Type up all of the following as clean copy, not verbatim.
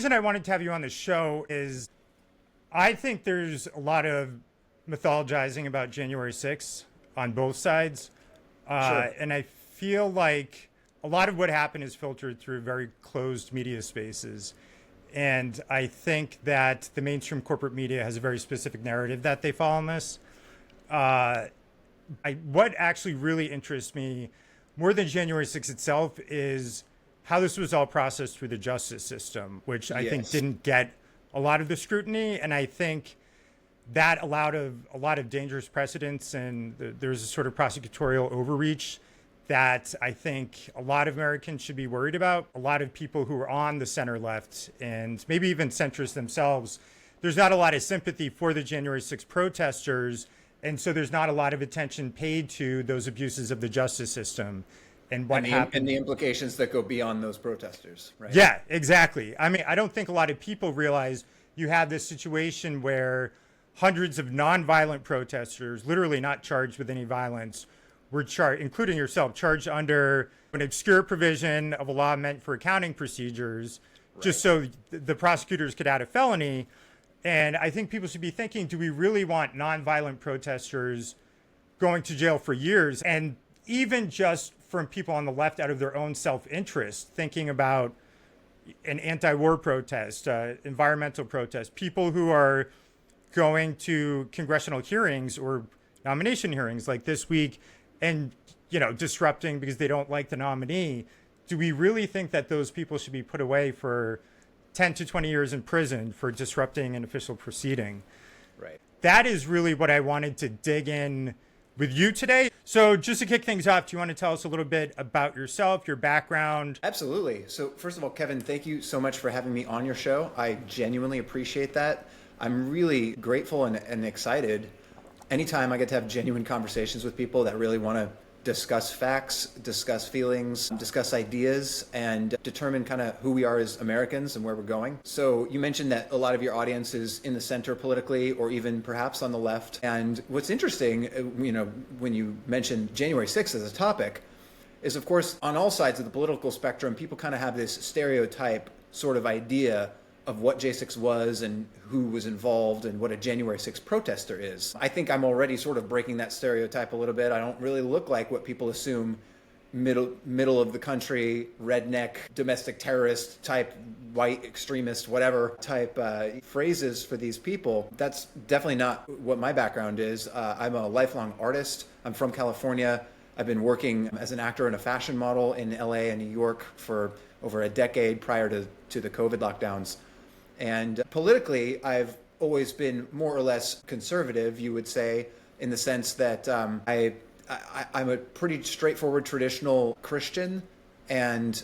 reason I wanted to have you on the show is I think there's a lot of mythologizing about January 6th on both sides. Sure. And I feel like a lot of what happened is filtered through very closed media spaces. And I think that the mainstream corporate media has a very specific narrative that they follow on this. What actually really interests me more than January 6th itself is how this was all processed through the justice system, which I think Yes. didn't get a lot of the scrutiny. And I think that allowed a lot of dangerous precedents, and there's a sort of prosecutorial overreach that I think a lot of Americans should be worried about. A lot of people who are on the center left and maybe even centrists themselves, there's not a lot of sympathy for the January 6th protesters. And so there's not a lot of attention paid to those abuses of the justice system and what happened. And the implications that go beyond those protesters, right? Yeah, exactly. I mean, I don't think a lot of people realize you have this situation where hundreds of nonviolent protesters, literally not charged with any violence, were charged, including yourself, charged under an obscure provision of a law meant for accounting procedures, just so the prosecutors could add a felony. And I think people should be thinking, do we really want nonviolent protesters going to jail for years? And even just from people on the left out of their own self-interest, thinking about an anti-war protest, environmental protest, people who are going to congressional hearings or nomination hearings like this week and, disrupting because they don't like the nominee. Do we really think that those people should be put away for 10 to 20 years in prison for disrupting an official proceeding? Right. That is really what I wanted to dig in with you today. So just to kick things off, do you want to tell us a little bit about yourself, your background? Absolutely. So first of all, Kevin, thank you so much for having me on your show. I genuinely appreciate that. I'm really grateful and excited anytime I get to have genuine conversations with people that really want to discuss facts, discuss feelings, discuss ideas, and determine kind of who we are as Americans and where we're going. So you mentioned that a lot of your audience is in the center politically, or even perhaps on the left. And what's interesting, when you mention January 6th as a topic, is of course on all sides of the political spectrum, people kind of have this stereotype sort of idea of what J6 was and who was involved and what a January 6th protester is. I think I'm already sort of breaking that stereotype a little bit. I don't really look like what people assume middle of the country, redneck, domestic terrorist type, white extremist, whatever type phrases for these people. That's definitely not what my background is. I'm a lifelong artist. I'm from California. I've been working as an actor and a fashion model in LA and New York for over a decade prior to the COVID lockdowns. And politically, I've always been more or less conservative, you would say, in the sense that I'm a pretty straightforward traditional Christian, and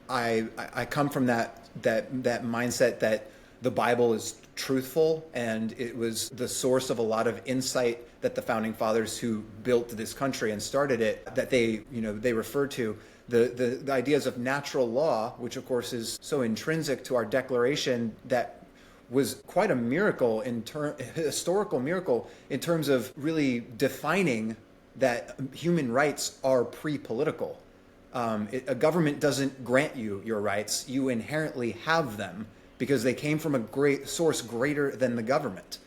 I come from that mindset that the Bible is truthful, and it was the source of a lot of insight that the founding fathers who built this country and started it, that they refer to. The ideas of natural law, which of course is so intrinsic to our Declaration, that was quite a miracle, historical miracle, in terms of really defining that human rights are pre-political. A government doesn't grant you your rights; you inherently have them because they came from a great source greater than the government,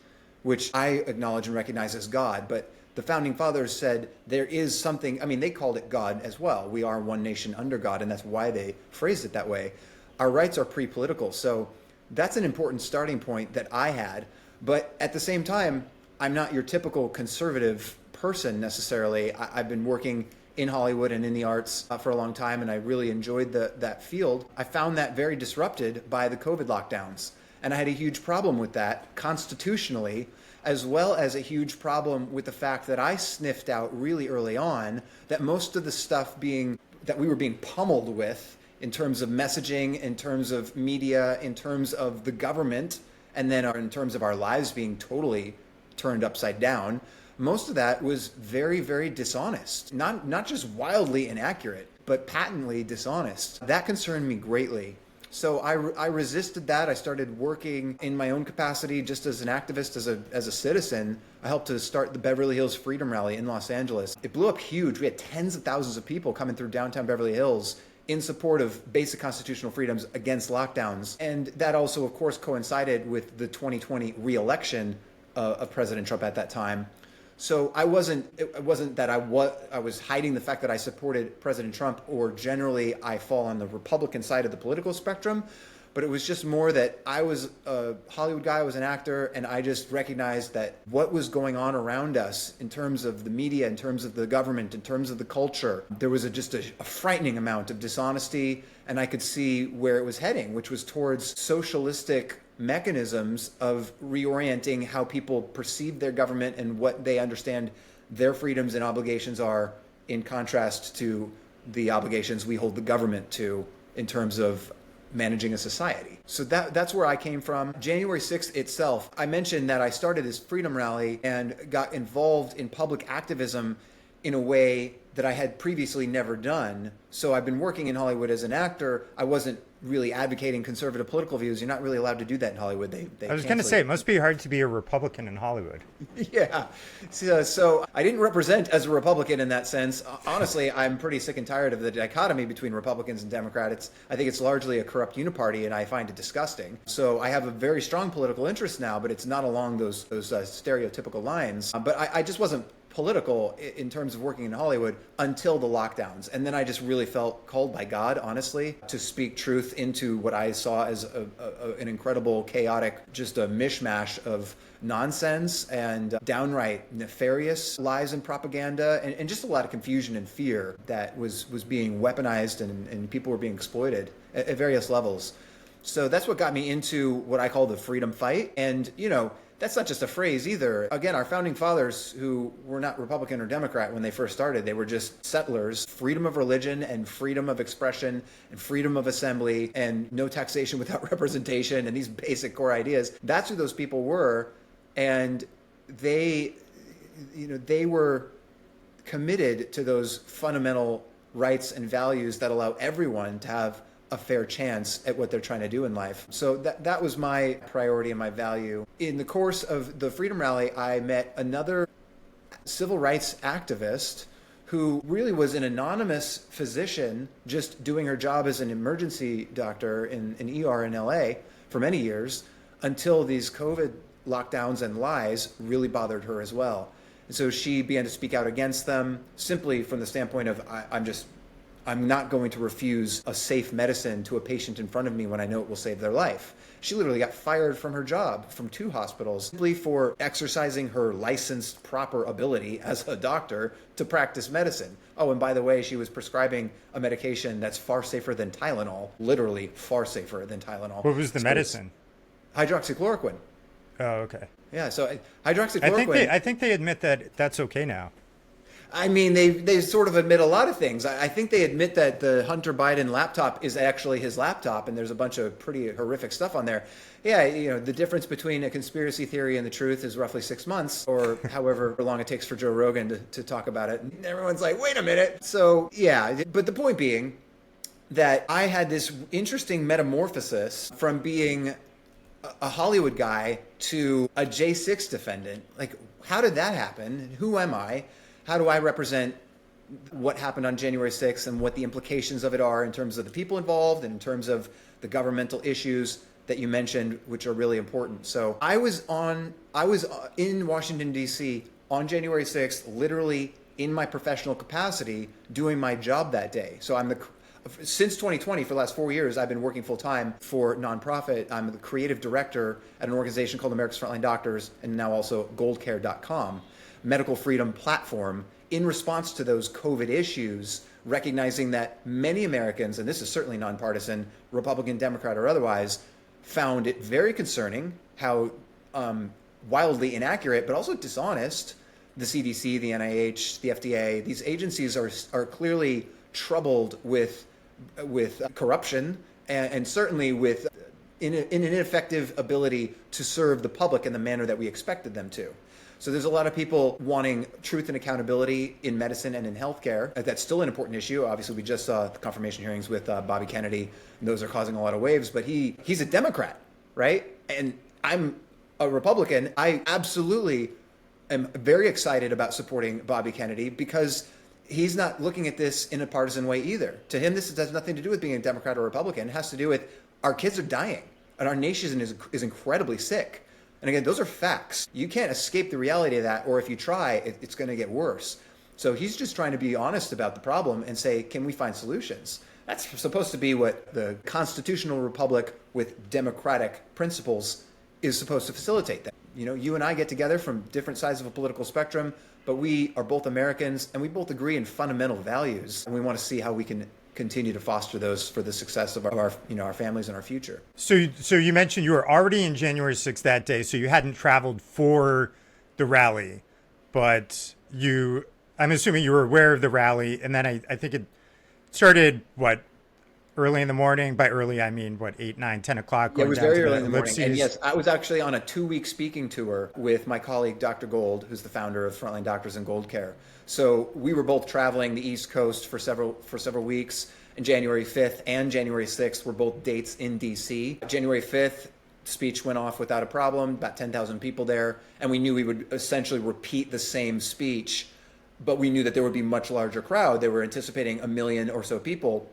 which I acknowledge and recognize as God. But the founding fathers said there is something, they called it God as well. We are one nation under God, and that's why they phrased it that way. Our rights are pre-political. So that's an important starting point that I had. But at the same time, I'm not your typical conservative person necessarily. I've been working in Hollywood and in the arts for a long time, and I really enjoyed that field. I found that very disrupted by the COVID lockdowns. And I had a huge problem with that constitutionally, as well as a huge problem with the fact that I sniffed out really early on that most of the stuff that we were being pummeled with in terms of messaging, in terms of media, in terms of the government, and then in terms of our lives being totally turned upside down, most of that was very, very dishonest. Not just wildly inaccurate, but patently dishonest. That concerned me greatly. So I resisted that. I started working in my own capacity just as an activist, as a citizen. I helped to start the Beverly Hills Freedom Rally in Los Angeles. It blew up huge. We had tens of thousands of people coming through downtown Beverly Hills in support of basic constitutional freedoms against lockdowns. And that also, of course, coincided with the 2020 re-election of President Trump at that time. So it wasn't that I was hiding the fact that I supported President Trump, or generally I fall on the Republican side of the political spectrum. But it was just more that I was a Hollywood guy, I was an actor, and I just recognized that what was going on around us in terms of the media, in terms of the government, in terms of the culture, there was just a frightening amount of dishonesty, and I could see where it was heading, which was towards socialistic mechanisms of reorienting how people perceive their government and what they understand their freedoms and obligations are, in contrast to the obligations we hold the government to in terms of managing a society. So that's where I came from. January 6th itself, I mentioned that I started this freedom rally and got involved in public activism in a way that I had previously never done. So I've been working in Hollywood as an actor. I wasn't really advocating conservative political views. You're not really allowed to do that in Hollywood. They I was going to say, it must be hard to be a Republican in Hollywood. Yeah. So I didn't represent as a Republican in that sense. Honestly, I'm pretty sick and tired of the dichotomy between Republicans and Democrats. I think it's largely a corrupt uniparty, and I find it disgusting. So I have a very strong political interest now, but it's not along those stereotypical lines. But I just wasn't political in terms of working in Hollywood until the lockdowns. And then I just really felt called by God, honestly, to speak truth into what I saw as an incredible, chaotic, just a mishmash of nonsense and downright nefarious lies and propaganda, and just a lot of confusion and fear that was being weaponized, and people were being exploited at various levels. So that's what got me into what I call the freedom fight. And, that's not just a phrase either. Again, our founding fathers, who were not Republican or Democrat when they first started, they were just settlers. Freedom of religion and freedom of expression and freedom of assembly and no taxation without representation and these basic core ideas. That's who those people were. And they were committed to those fundamental rights and values that allow everyone to have a fair chance at what they're trying to do in life. So that was my priority and my value. In the course of the Freedom Rally, I met another civil rights activist who really was an anonymous physician just doing her job as an emergency doctor in an ER in LA for many years, until these COVID lockdowns and lies really bothered her as well. And so she began to speak out against them, simply from the standpoint of, I'm not going to refuse a safe medicine to a patient in front of me when I know it will save their life. She literally got fired from her job from 2 hospitals simply for exercising her licensed proper ability as a doctor to practice medicine. Oh, and by the way, she was prescribing a medication that's far safer than Tylenol, literally far safer than Tylenol. What was the medicine? Hydroxychloroquine. Oh, okay. Yeah, so hydroxychloroquine. I think they admit that that's okay now. I mean, they sort of admit a lot of things. I think they admit that the Hunter Biden laptop is actually his laptop, and there's a bunch of pretty horrific stuff on there. Yeah, the difference between a conspiracy theory and the truth is roughly 6 months, or however long it takes for Joe Rogan to talk about it. And everyone's like, wait a minute. So, yeah, but the point being that I had this interesting metamorphosis from being a Hollywood guy to a J6 defendant. Like, how did that happen? Who am I? How do I represent what happened on January 6th and what the implications of it are in terms of the people involved and in terms of the governmental issues that you mentioned, which are really important. So I was in Washington, D.C. on January 6th, literally in my professional capacity, doing my job that day. So since 2020, for the last 4 years, I've been working full time for nonprofit. I'm the creative director at an organization called America's Frontline Doctors, and now also goldcare.com. Medical freedom platform in response to those COVID issues, recognizing that many Americans, and this is certainly nonpartisan, Republican, Democrat, or otherwise, found it very concerning how wildly inaccurate, but also dishonest, the CDC, the NIH, the FDA, these agencies are clearly troubled with corruption and certainly with an ineffective ability to serve the public in the manner that we expected them to. So there's a lot of people wanting truth and accountability in medicine and in healthcare. That's still an important issue. Obviously, we just saw the confirmation hearings with Bobby Kennedy, and those are causing a lot of waves. But he's a Democrat, right? And I'm a Republican. I absolutely am very excited about supporting Bobby Kennedy because he's not looking at this in a partisan way either. To him, this has nothing to do with being a Democrat or Republican. It has to do with our kids are dying and our nation is incredibly sick. And again, those are facts. You can't escape the reality of that, or if you try, it's going to get worse. So he's just trying to be honest about the problem and say, can we find solutions? That's supposed to be what the constitutional republic with democratic principles is supposed to facilitate. That. You know, you and I get together from different sides of a political spectrum, but we are both Americans and we both agree in fundamental values. And we want to see how we can continue to foster those for the success of our families and our future. So you mentioned you were already in January 6th that day, so you hadn't traveled for the rally, but I'm assuming you were aware of the rally, and then I think it started, early in the morning? By early, I mean, 8, 9, 10 o'clock? Yeah, it was very early in the morning. And yes, I was actually on a 2-week speaking tour with my colleague, Dr. Gold, who's the founder of Frontline Doctors and Gold Care. So we were both traveling the East Coast for several weeks. And January 5th and January 6th were both dates in D.C. January 5th, speech went off without a problem, about 10,000 people there. And we knew we would essentially repeat the same speech, but we knew that there would be a much larger crowd. They were anticipating 1 million or so people.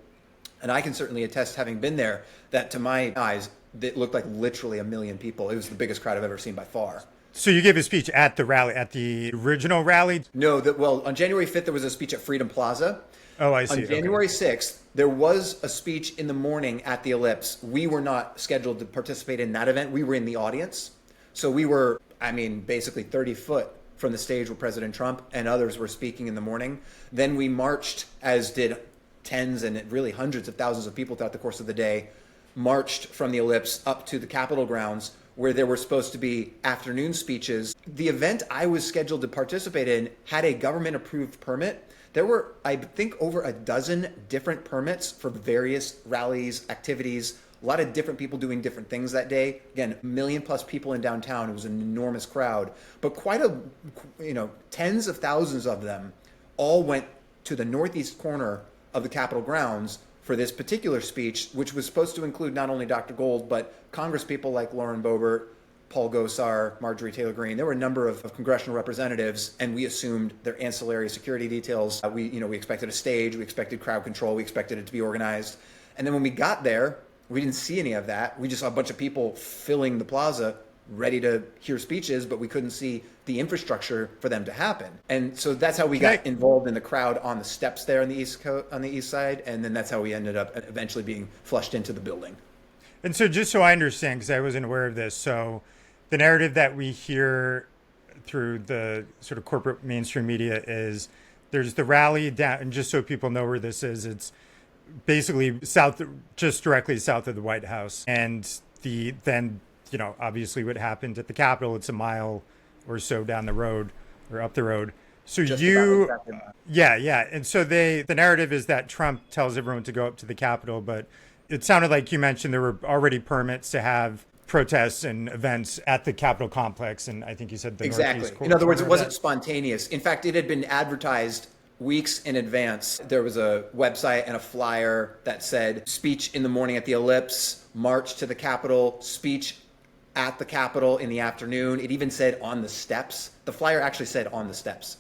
And I can certainly attest, having been there, that to my eyes, it looked like literally 1 million people. It was the biggest crowd I've ever seen by far. So you gave a speech at the rally, at the original rally? No, on January 5th, there was a speech at Freedom Plaza. Oh, I see. On January 6th, there was a speech in the morning at the Ellipse. We were not scheduled to participate in that event. We were in the audience. So we were, basically 30 foot from the stage where President Trump and others were speaking in the morning. Then we marched, as did tens and really hundreds of thousands of people throughout the course of the day, marched from the Ellipse up to the Capitol grounds where there were supposed to be afternoon speeches. The event I was scheduled to participate in had a government-approved permit. There were, I think, over a dozen different permits for various rallies, activities, a lot of different people doing different things that day. Again, 1 million plus people in downtown. It was an enormous crowd, but tens of thousands of them all went to the northeast corner of the Capitol grounds for this particular speech, which was supposed to include not only Dr. Gold, but Congress people like Lauren Boebert, Paul Gosar, Marjorie Taylor Greene. There were a number of congressional representatives, and we assumed their ancillary security details. We expected a stage, we expected crowd control, we expected it to be organized. And then when we got there, we didn't see any of that. We just saw a bunch of people filling the plaza, ready to hear speeches, but we couldn't see the infrastructure for them to happen. And so that's how we got involved in the crowd on the steps there on the east side, and then that's how we ended up eventually being flushed into the building. And so just so I understand, because I wasn't aware of this, so the narrative that we hear through the sort of corporate mainstream media is there's the rally down, and just so people know where this is, it's basically just directly south of the White House. And then obviously what happened at the Capitol, it's a mile or so down the road or up the road. So yeah. And so the narrative is that Trump tells everyone to go up to the Capitol, but it sounded like you mentioned there were already permits to have protests and events at the Capitol complex. And I think you said exactly. In other words, it wasn't spontaneous. In fact, it had been advertised weeks in advance. There was a website and a flyer that said speech in the morning at the Ellipse, march to the Capitol, speech at the Capitol in the afternoon. It even said on the steps. The flyer actually said on the steps.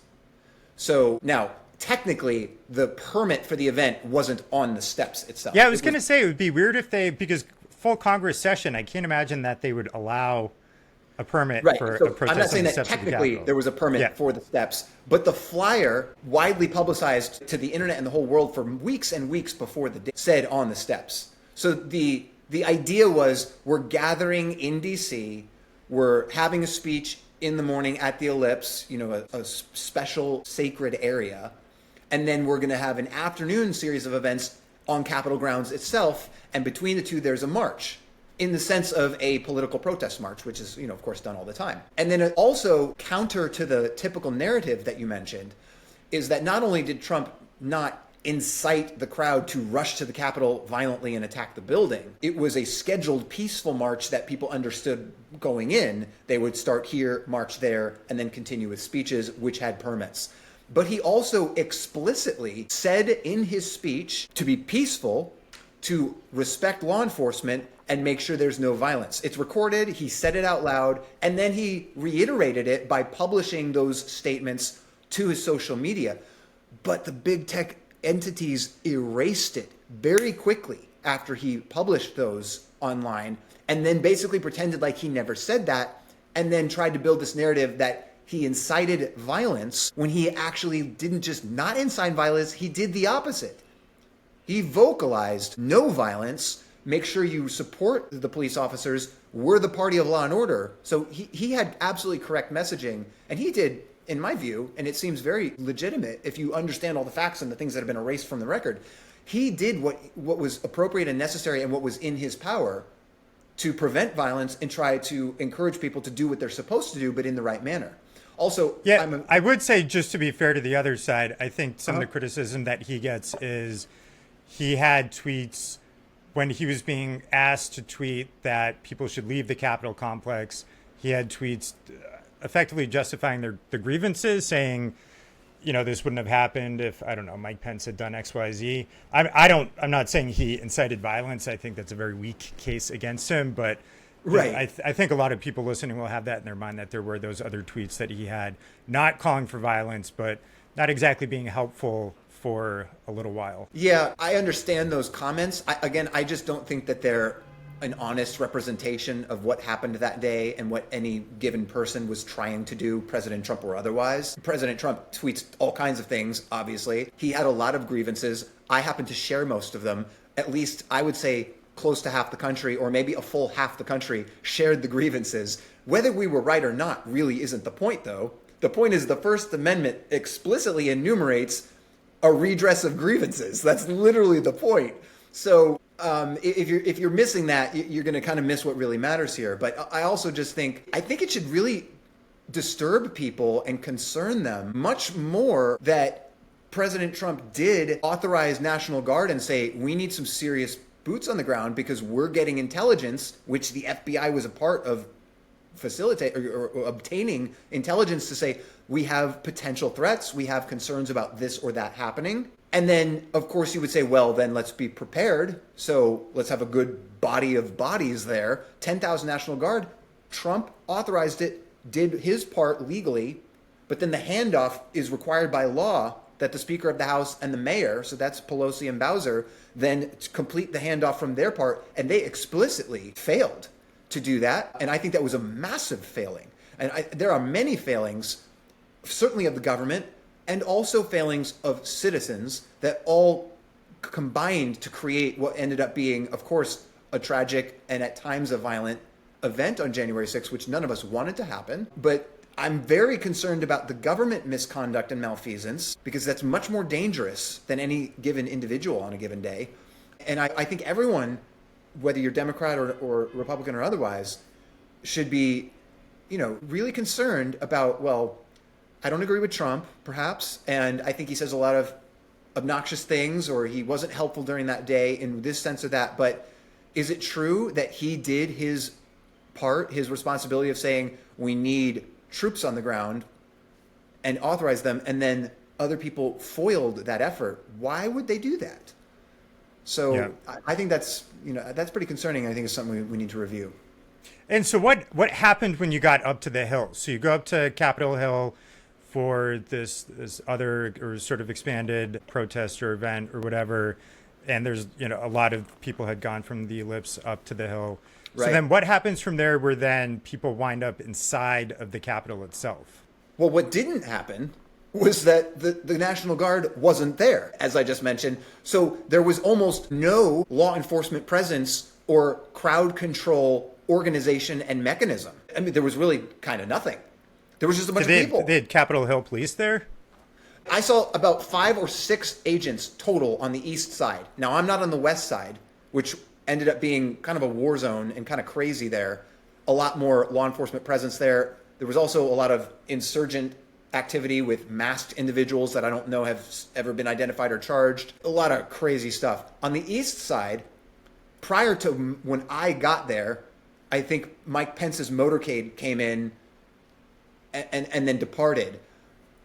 So now, technically, the permit for the event wasn't on the steps itself. Yeah, I was going to say it would be weird if because full Congress session, I can't imagine that they would allow a permit for a protest. I'm not saying that technically there was a permit for the steps, but the flyer, widely publicized to the internet and the whole world for weeks and weeks before the day, said on the steps. So the idea was, we're gathering in D.C., we're having a speech in the morning at the Ellipse, a special sacred area, and then we're going to have an afternoon series of events on Capitol grounds itself, and between the two there's a march, in the sense of a political protest march, which is, of course, done all the time. And then it also, counter to the typical narrative that you mentioned, is that not only did Trump not incite the crowd to rush to the Capitol violently and attack the building, it was a scheduled peaceful march that people understood going in. They would start here, march there, and then continue with speeches, which had permits. But he also explicitly said in his speech to be peaceful, to respect law enforcement, and make sure there's no violence. It's recorded, he said it out loud, and then he reiterated it by publishing those statements to his social media. But the big tech entities erased it very quickly after he published those online, and then basically pretended like he never said that, and then tried to build this narrative that he incited violence when he actually didn't just not incite violence, he did the opposite. He vocalized no violence, make sure you support the police officers, we're the party of law and order. So he had absolutely correct messaging, and he did, in my view, and it seems very legitimate if you understand all the facts and the things that have been erased from the record, he did what was appropriate and necessary and what was in his power to prevent violence and try to encourage people to do what they're supposed to do, but in the right manner. Also, yeah, I would say, just to be fair to the other side, I think some of the criticism that he gets is he had tweets when he was being asked to tweet that people should leave the Capitol complex. He had tweets effectively justifying their grievances, saying, you know, this wouldn't have happened if, I don't know, Mike Pence had done X, Y, Z. I'm not saying he incited violence. I think that's a very weak case against him. But right. I think a lot of people listening will have that in their mind, that there were those other tweets that he had, not calling for violence, but not exactly being helpful for a little while. Yeah, I understand those comments. I just don't think that they're an honest representation of what happened that day and what any given person was trying to do, President Trump or otherwise. President Trump tweets all kinds of things, obviously. He had a lot of grievances. I happen to share most of them. At least I would say close to half the country, or maybe a full half the country, shared the grievances. Whether we were right or not really isn't the point, though. The point is the First Amendment explicitly enumerates a redress of grievances. That's literally the point. So if you're missing that, you're going to kind of miss what really matters here. But I also just think it should really disturb people and concern them much more that President Trump did authorize National Guard and say, we need some serious boots on the ground because we're getting intelligence, which the FBI was a part of facilitate or obtaining intelligence to say, we have potential threats, we have concerns about this or that happening. And then, of course, you would say, well, then let's be prepared. So let's have a good body of bodies there. 10,000 National Guard. Trump authorized it, did his part legally, but then the handoff is required by law that the Speaker of the House and the mayor, so that's Pelosi and Bowser, then complete the handoff from their part. And they explicitly failed to do that. And I think that was a massive failing. And there are many failings, certainly of the government, and also failings of citizens that all combined to create what ended up being, of course, a tragic and at times a violent event on January 6th, which none of us wanted to happen. But I'm very concerned about the government misconduct and malfeasance, because that's much more dangerous than any given individual on a given day. And I think everyone, whether you're Democrat or Republican or otherwise, should be, really concerned about, well, I don't agree with Trump, perhaps, and I think he says a lot of obnoxious things, or he wasn't helpful during that day in this sense or that, but is it true that he did his part, his responsibility of saying we need troops on the ground and authorize them, and then other people foiled that effort? Why would they do that? So yeah. I think that's pretty concerning. I think it's something we need to review. And so what happened when you got up to the Hill? So you go up to Capitol Hill for this other or sort of expanded protest or event or whatever, and there's a lot of people had gone from the Ellipse up to the Hill. Right. So then what happens from there where then people wind up inside of the Capitol itself? Well, what didn't happen was that the National Guard wasn't there, as I just mentioned. So there was almost no law enforcement presence or crowd control organization and mechanism. I mean, there was really kind of nothing. There was just a bunch of people. They had Capitol Hill police there? I saw about 5 or 6 agents total on the east side. Now, I'm not on the west side, which ended up being kind of a war zone and kind of crazy there. A lot more law enforcement presence there. There was also a lot of insurgent activity with masked individuals that I don't know have ever been identified or charged. A lot of crazy stuff. On the east side, prior to when I got there, I think Mike Pence's motorcade came in and then departed.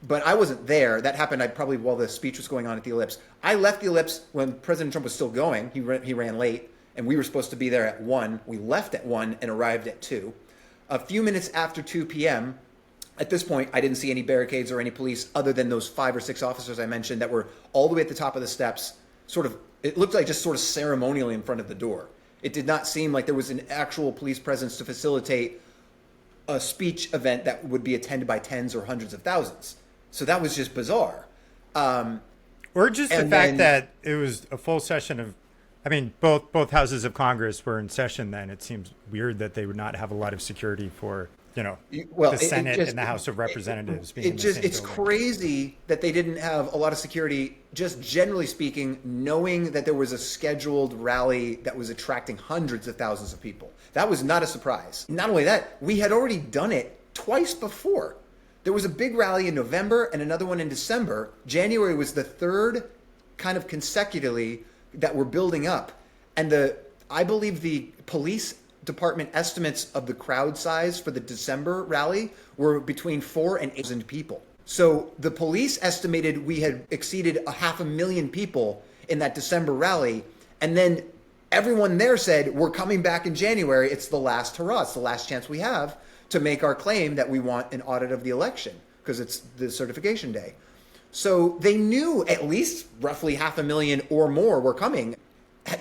But I wasn't there. That happened probably while the speech was going on at the Ellipse. I left the Ellipse when President Trump was still going. He ran late, and we were supposed to be there at 1. We left at 1 and arrived at 2. A few minutes after 2 p.m., At this point, I didn't see any barricades or any police other than those 5 or 6 officers I mentioned that were all the way at the top of the steps, it looked like just sort of ceremonially in front of the door. It did not seem like there was an actual police presence to facilitate a speech event that would be attended by tens or hundreds of thousands. So that was just bizarre. Or just the fact that it was a full session of, I mean, both houses of Congress were in session then. It seems weird that they would not have a lot of security for, the Senate and the House of Representatives being in the same It's building. crazy that they didn't have a lot of security, just generally speaking, knowing that there was a scheduled rally that was attracting hundreds of thousands of people. That was not a surprise. Not only that, we had already done it twice before. There was a big rally in November and another one in December. January was the third kind of consecutively that we're building up. And I believe the police department estimates of the crowd size for the December rally were between 4,000 and 8,000 people. So the police estimated we had exceeded 500,000 people in that December rally. And then everyone there said, we're coming back in January. It's the last hurrah. It's the last chance we have to make our claim that we want an audit of the election because it's the certification day. So they knew at least roughly 500,000 or more were coming.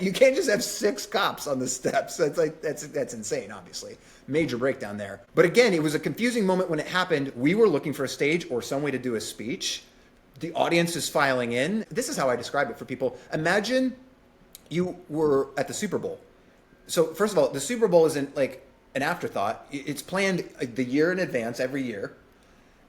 You can't just have 6 cops on the steps. That's insane, obviously. Major breakdown there. But again, it was a confusing moment when it happened. We were looking for a stage or some way to do a speech. The audience is filing in. This is how I describe it for people. Imagine you were at the Super Bowl. So first of all, the Super Bowl isn't like an afterthought. It's planned the year in advance every year.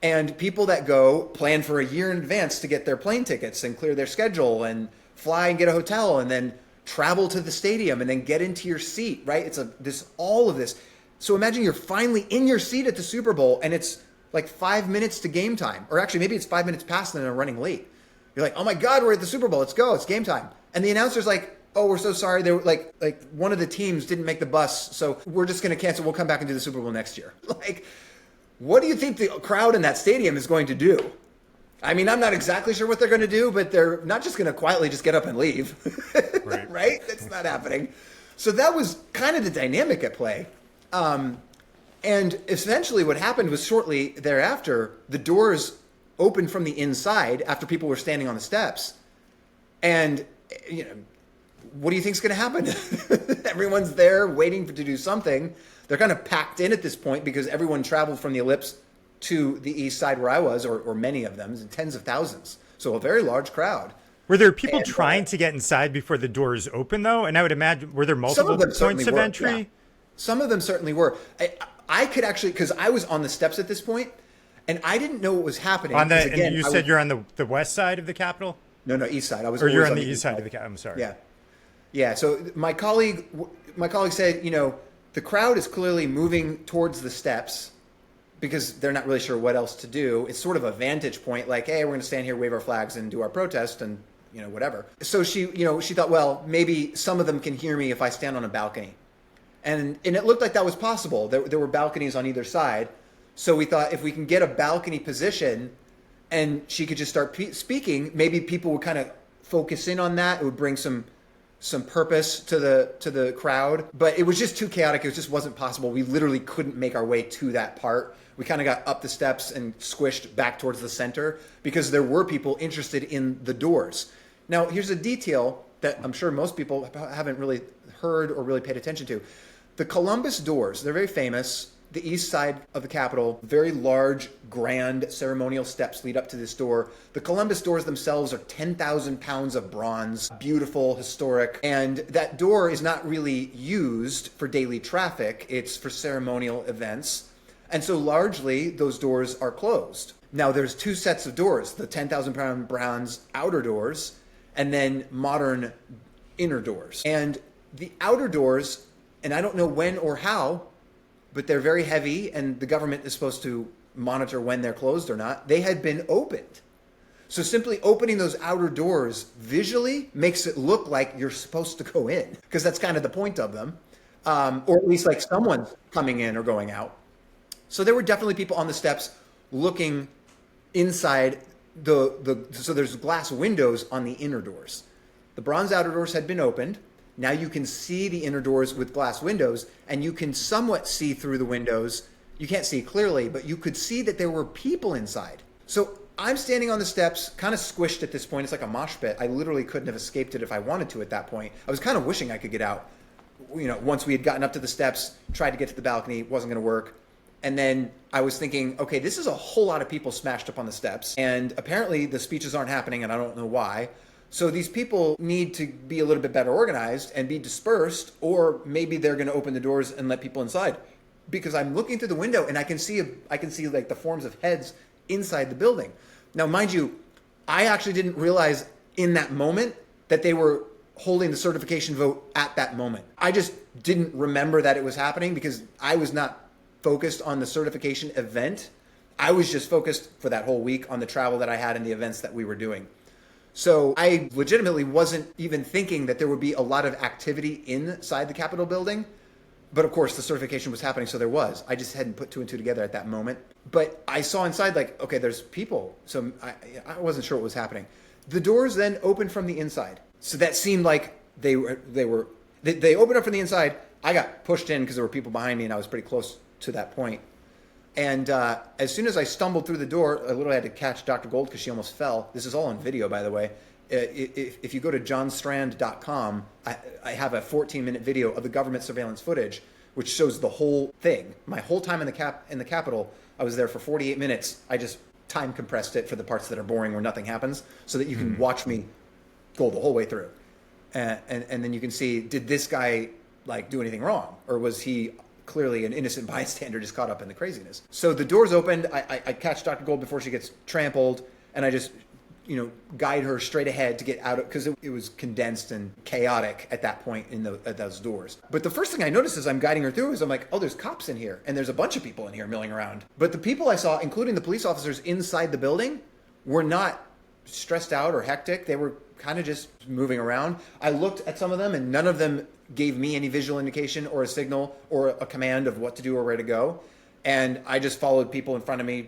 And people that go plan for a year in advance to get their plane tickets and clear their schedule and fly and get a hotel and then travel to the stadium and then get into your seat, right? It's all of this. So imagine you're finally in your seat at the Super Bowl and it's like 5 minutes to game time. Or actually maybe it's 5 minutes past and they're running late. You're like, oh my God, we're at the Super Bowl. Let's go. It's game time. And the announcer's like, oh, we're so sorry. They were like one of the teams didn't make the bus. So we're just going to cancel. We'll come back and do the Super Bowl next year. Like, what do you think the crowd in that stadium is going to do? I mean, I'm not exactly sure what they're going to do, but they're not just going to quietly just get up and leave, Right. right? That's not happening. So that was kind of the dynamic at play. And essentially what happened was shortly thereafter, the doors opened from the inside after people were standing on the steps. And, what do you think is going to happen? Everyone's there waiting to do something. They're kind of packed in at this point because everyone traveled from the ellipse to the east side where I was, or many of them, tens of thousands. So a very large crowd. Were there people trying to get inside before the doors open, though? And I would imagine, were there multiple points of entry? Yeah. Some of them certainly were. I could actually, because I was on the steps at this point, and I didn't know what was happening. And you said you're on the west side of the Capitol? No, east side. Or you're on the east side of the Capitol. I'm sorry. Yeah. So my colleague said, the crowd is clearly moving towards the steps because they're not really sure what else to do. It's sort of a vantage point, like, hey, we're going to stand here, wave our flags, and do our protest, and whatever. So she thought, well, maybe some of them can hear me if I stand on a balcony, and it looked like that was possible. There were balconies on either side, so we thought if we can get a balcony position, and she could just start speaking, maybe people would kind of focus in on that. It would bring some purpose to the crowd, but it was just too chaotic. It just wasn't possible. We literally couldn't make our way to that part. We kind of got up the steps and squished back towards the center because there were people interested in the doors. Now, here's a detail that I'm sure most people haven't really heard or really paid attention to. The Columbus doors, they're very famous. The east side of the Capitol, very large, grand ceremonial steps lead up to this door. The Columbus doors themselves are 10,000 pounds of bronze, beautiful, historic. And that door is not really used for daily traffic. It's for ceremonial events. And so largely those doors are closed. Now there's 2 sets of doors, the 10,000 pound bronze outer doors and then modern inner doors. And the outer doors, and I don't know when or how, but they're very heavy and the government is supposed to monitor when they're closed or not. They had been opened. So simply opening those outer doors visually makes it look like you're supposed to go in because that's kind of the point of them. Or at least like someone's coming in or going out. So there were definitely people on the steps looking inside so there's glass windows on the inner doors. The bronze outer doors had been opened. Now you can see the inner doors with glass windows, and you can somewhat see through the windows You can't see clearly, but you could see that there were people inside. So I'm standing on the steps, kind of squished at this point. It's like a mosh pit. I literally couldn't have escaped it if I wanted to at that point. I was kind of wishing I could get out. Once we had gotten up to the steps, tried to get to the balcony, wasn't going to work. And then I was thinking, okay, this is a whole lot of people smashed up on the steps. And apparently the speeches aren't happening, and I don't know why. So these people need to be a little bit better organized and be dispersed, or maybe they're going to open the doors and let people inside. Because I'm looking through the window and I can see like the forms of heads inside the building. Now, mind you, I actually didn't realize in that moment that they were holding the certification vote at that moment. I just didn't remember that it was happening because I was not focused on the certification event. I was just focused for that whole week on the travel that I had and the events that we were doing. So I legitimately wasn't even thinking that there would be a lot of activity inside the Capitol building. But of course, the certification was happening, so there was. I just hadn't put two and two together at that moment. But I saw inside, like, okay, there's people. So I wasn't sure what was happening. The doors then opened from the inside. So that seemed like they opened up from the inside. I got pushed in because there were people behind me, and I was pretty close to that point. And as soon as I stumbled through the door, I literally had to catch Dr. Gold because she almost fell. This is all on video, by the way. If you go to johnstrand.com, I have a 14-minute video of the government surveillance footage, which shows the whole thing. My whole time in the Capitol, I was there for 48 minutes. I just time compressed it for the parts that are boring where nothing happens so that you can watch me go the whole way through. And then you can see, did this guy do anything wrong? Or was he clearly an innocent bystander just caught up in the craziness? So the doors opened. I catch Dr. Gold before she gets trampled, and I just guide her straight ahead to get out of, because it was condensed and chaotic at that point at those doors. But the first thing I noticed as I'm guiding her through is I'm like, oh, there's cops in here, and there's a bunch of people in here milling around. But the people I saw, including the police officers inside the building, were not stressed out or hectic. They were kind of just moving around. I looked at some of them, and none of them gave me any visual indication or a signal or a command of what to do or where to go. And I just followed people in front of me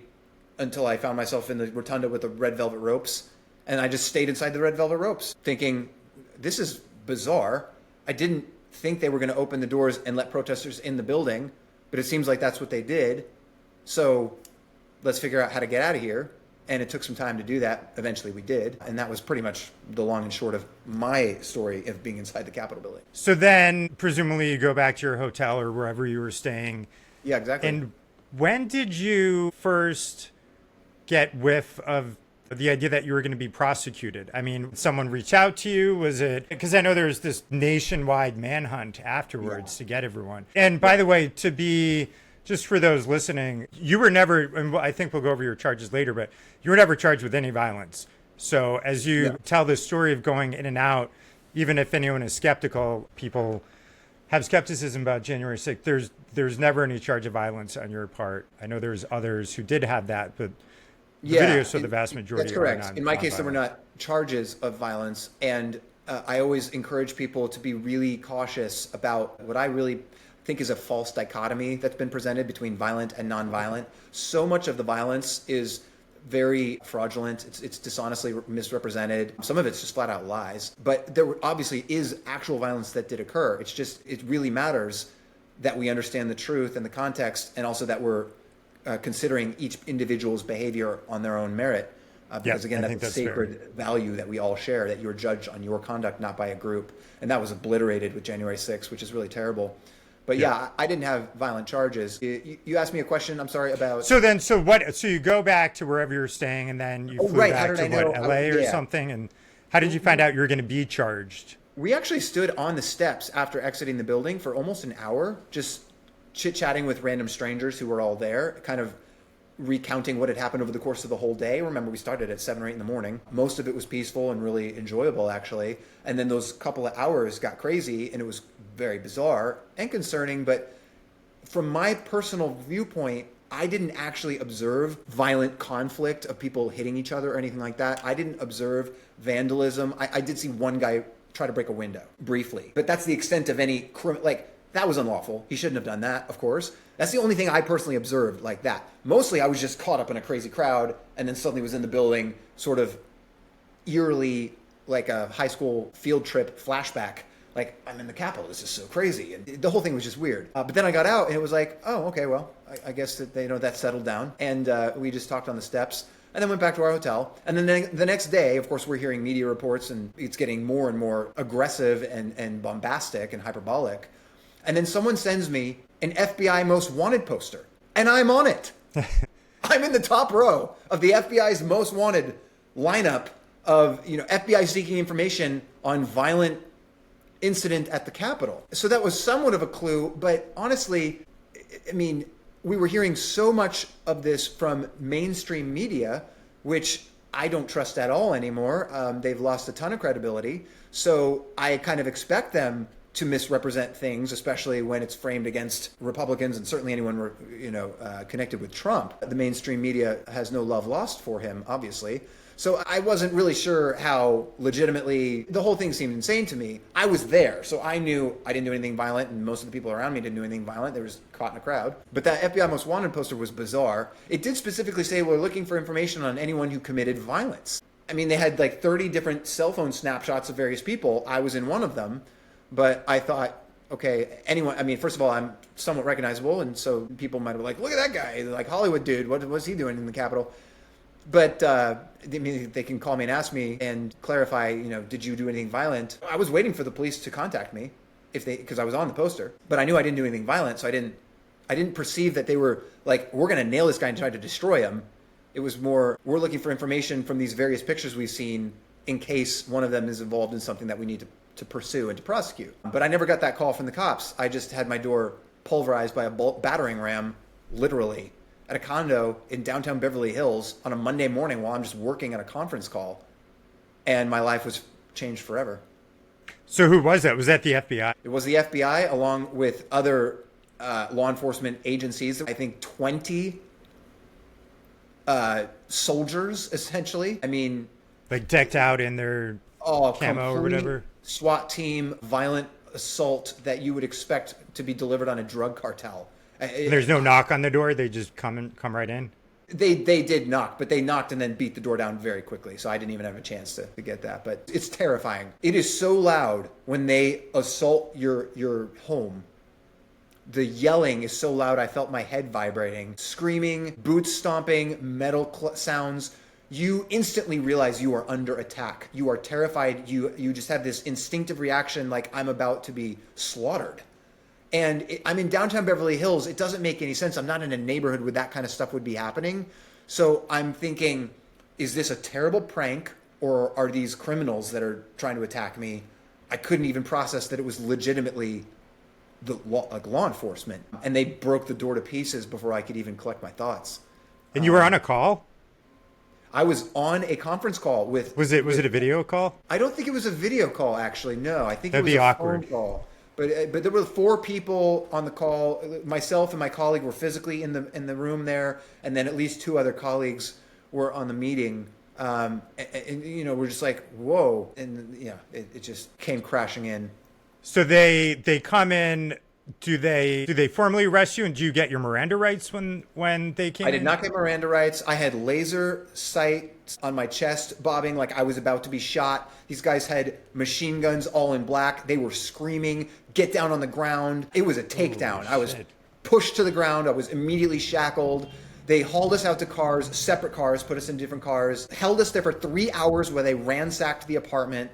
until I found myself in the rotunda with the red velvet ropes. And I just stayed inside the red velvet ropes thinking, this is bizarre. I didn't think they were going to open the doors and let protesters in the building, but it seems like that's what they did. So let's figure out how to get out of here. And it took some time to do that. Eventually we did. And that was pretty much the long and short of my story of being inside the Capitol building. So then presumably you go back to your hotel or wherever you were staying. Yeah, exactly. And when did you first get whiff of the idea that you were going to be prosecuted? I mean, someone reach out to you? Was it, because I know there's this nationwide manhunt afterwards to get everyone. And by the way, just for those listening, you were never, and I think we'll go over your charges later, but you were never charged with any violence. So as you tell this story of going in and out, even if anyone is skeptical, people have skepticism about January 6th, there's never any charge of violence on your part. I know there's others who did have that, but the videos show the vast majority. That's correct. In my case, there were not charges of violence. And I always encourage people to be really cautious about what I really think is a false dichotomy that's been presented between violent and nonviolent. So much of the violence is very fraudulent. It's dishonestly misrepresented. Some of it's just flat out lies. But there obviously is actual violence that did occur. It really matters that we understand the truth and the context, and also that we're considering each individual's behavior on their own merit. Because again, that's a sacred value that we all share, that you're judged on your conduct, not by a group. And that was obliterated with January 6th, which is really terrible. But I didn't have violent charges. You asked me a question, I'm sorry, about... So you go back to wherever you're staying, and then you flew back to LA or something? And how did you find out you were going to be charged? We actually stood on the steps after exiting the building for almost an hour, just chit-chatting with random strangers who were all there, kind of recounting what had happened over the course of the whole day. Remember, we started at 7 or 8 in the morning. Most of it was peaceful and really enjoyable, actually. And then those couple of hours got crazy, and it was very bizarre and concerning. But from my personal viewpoint, I didn't actually observe violent conflict of people hitting each other or anything like that. I didn't observe vandalism. I did see one guy try to break a window briefly, but that's the extent of any that was unlawful. He shouldn't have done that, of course. That's the only thing I personally observed like that. Mostly I was just caught up in a crazy crowd and then suddenly was in the building, sort of eerily like a high school field trip flashback Like, I'm in the Capitol. This is so crazy. And the whole thing was just weird. But then I got out and it was like, oh, okay, well, I guess that that settled down. And we just talked on the steps and then went back to our hotel. And then the next day, of course, we're hearing media reports and it's getting more and more aggressive and bombastic and hyperbolic. And then someone sends me an FBI most wanted poster and I'm on it. I'm in the top row of the FBI's most wanted lineup of, FBI seeking information on violent incident at the Capitol. So that was somewhat of a clue, but honestly, I mean, we were hearing so much of this from mainstream media, which I don't trust at all anymore. They've lost a ton of credibility. So I kind of expect them to misrepresent things, especially when it's framed against Republicans and certainly anyone, connected with Trump. The mainstream media has no love lost for him, obviously. So I wasn't really sure how legitimately, the whole thing seemed insane to me. I was there, so I knew I didn't do anything violent, and most of the people around me didn't do anything violent. They were just caught in a crowd. But that FBI Most Wanted poster was bizarre. It did specifically say we're looking for information on anyone who committed violence. I mean, they had like 30 different cell phone snapshots of various people. I was in one of them, but I thought, okay, anyone, I mean, first of all, I'm somewhat recognizable, and so people might have been like, look at that guy, like Hollywood dude, what was he doing in the Capitol? But they can call me and ask me and clarify, did you do anything violent? I was waiting for the police to contact me because I was on the poster, but I knew I didn't do anything violent. So I didn't perceive that they were like, we're going to nail this guy and try to destroy him. It was more, we're looking for information from these various pictures we've seen in case one of them is involved in something that we need to pursue and to prosecute. But I never got that call from the cops. I just had my door pulverized by a battering ram, literally, at a condo in downtown Beverly Hills on a Monday morning while I'm just working at a conference call. And my life was changed forever. So who was that? Was that the FBI? It was the FBI along with other law enforcement agencies. I think 20 soldiers, essentially. I mean... Like decked out in their camo or whatever? SWAT team, violent assault that you would expect to be delivered on a drug cartel. There's no knock on the door. They just come right in. They did knock, but they knocked and then beat the door down very quickly. So I didn't even have a chance to get that. But it's terrifying. It is so loud when they assault your home. The yelling is so loud. I felt my head vibrating, screaming, boots stomping, metal sounds. You instantly realize you are under attack. You are terrified. You just have this instinctive reaction like I'm about to be slaughtered. And I'm in downtown Beverly Hills. It doesn't make any sense. I'm not in a neighborhood where that kind of stuff would be happening. So I'm thinking, is this a terrible prank or are these criminals that are trying to attack me? I couldn't even process that it was legitimately law enforcement. And they broke the door to pieces before I could even collect my thoughts. And you were on a call? I was on a conference call with... Was it a video call? I don't think it was a video call, actually. No, I think That'd it was be a awkward. phone call. But there were 4 people on the call. Myself and my colleague were physically in the room there, and then at least 2 other colleagues were on the meeting. And we're just like, whoa, and it just came crashing in. So they come in. Do they formally arrest you, and do you get your Miranda rights when they came in? I did not get Miranda rights. I had laser sight on my chest bobbing like I was about to be shot. These guys had machine guns all in black. They were screaming, get down on the ground. It was a takedown. I was pushed to the ground. I was immediately shackled. They hauled us out to cars, separate cars, put us in different cars, held us there for 3 hours where they ransacked the apartment.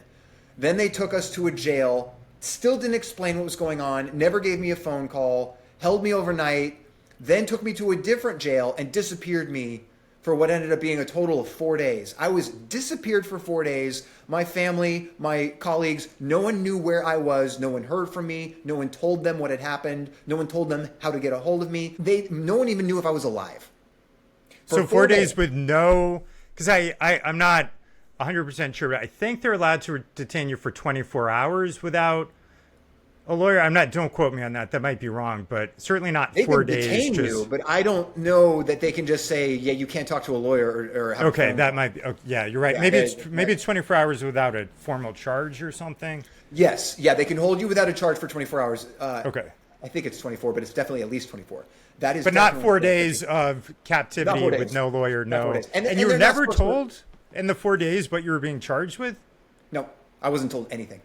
Then they took us to a jail. Still didn't explain what was going on, never gave me a phone call, held me overnight, then took me to a different jail and disappeared me for what ended up being a total of 4 days. I was disappeared for 4 days. My family, my colleagues, no one knew where I was. No one heard from me. No one told them what had happened. No one told them how to get a hold of me. No one even knew if I was alive. So 4 days with no, because I'm not 100% sure, but I think they're allowed to detain you for 24 hours without a lawyer. Don't quote me on that. That might be wrong, but certainly not they 4 can days. Detain you, but I don't know that they can just say, yeah, you can't talk to a lawyer or have okay, that might be. Oh, yeah, you're right. Yeah, maybe it's 24 hours without a formal charge or something. Yes, yeah, they can hold you without a charge for 24 hours. Okay. I think it's 24, but it's definitely at least 24. That is, but not 4 days of captivity with no lawyer, no. And you were never told in the 4 days what you were being charged with? No, I wasn't told anything.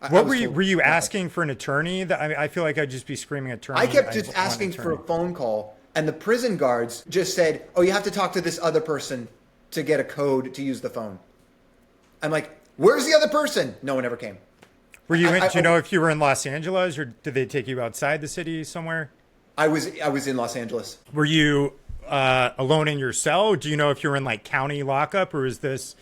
I What was were you told were you no. asking for an attorney? I feel like I'd just be screaming attorney. I kept I just want an asking for a attorney. phone call, and the prison guards just said, "Oh, you have to talk to this other person to get a code to use the phone." I'm like, "Where's the other person?" No one ever came. Were you in, I, do you know if you were in Los Angeles or did they take you outside the city somewhere? I was in Los Angeles. Were you alone in your cell? Do you know if you were in like county lockup or is this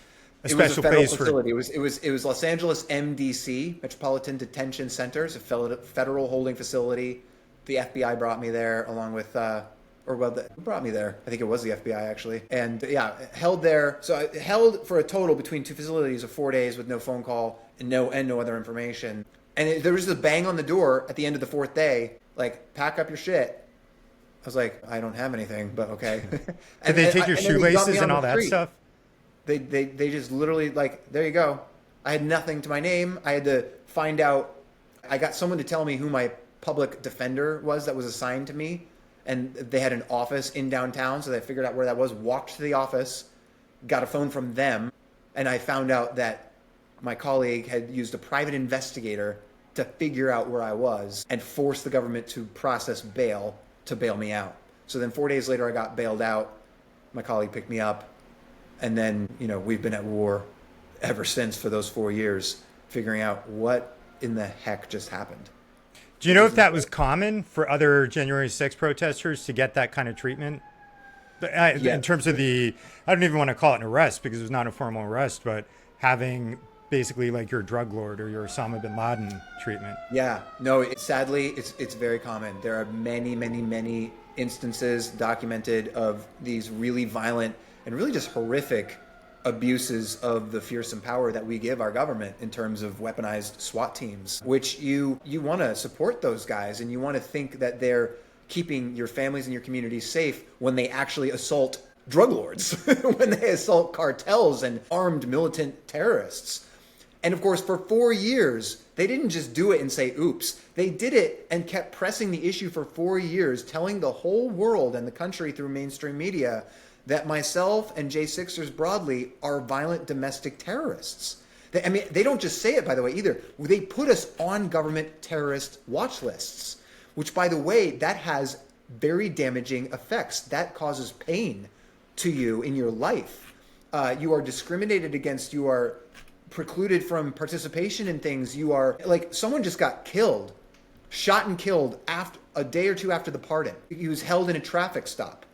a It was a special federal place for? facility. It was Los Angeles MDC, Metropolitan Detention Center. It's a federal holding facility. The FBI brought me there along with, who brought me there? I think it was the FBI actually. And yeah, held there. So I held for a total between two facilities of 4 days with no phone call and no other information. And there was a bang on the door at the end of the fourth day, like, pack up your shit. I was like, I don't have anything, but okay. Did they take your and then they dumped me shoelaces on and the all that street. stuff? They just literally, like, there you go. I had nothing to my name. I had to find out. I got someone to tell me who my public defender was that was assigned to me, and they had an office in downtown, so they figured out where that was, walked to the office, got a phone from them, and I found out that my colleague had used a private investigator to figure out where I was and force the government to process bail to bail me out. So then 4 days later, I got bailed out. My colleague picked me up. And then, we've been at war ever since for those 4 years, figuring out what in the heck just happened. Do you know if that was common for other January 6th protesters to get that kind of treatment? Yeah. In terms of I don't even want to call it an arrest because it was not a formal arrest, but having basically like your drug lord or your Osama bin Laden treatment. Yeah, no, sadly, it's very common. There are many, many, many instances documented of these really violent and really just horrific abuses of the fearsome power that we give our government in terms of weaponized SWAT teams, which you want to support those guys and you want to think that they're keeping your families and your communities safe when they actually assault drug lords, when they assault cartels and armed militant terrorists. And of course, for 4 years, they didn't just do it and say, oops. They did it and kept pressing the issue for 4 years, telling the whole world and the country through mainstream media that myself and J6ers broadly are violent domestic terrorists. They don't just say it, by the way, either. They put us on government terrorist watch lists, which, by the way, that has very damaging effects. That causes pain to you in your life. You are discriminated against. You are precluded from participation in things. You are, like, someone just got killed, shot and killed after a day or two after the pardon. He was held in a traffic stop.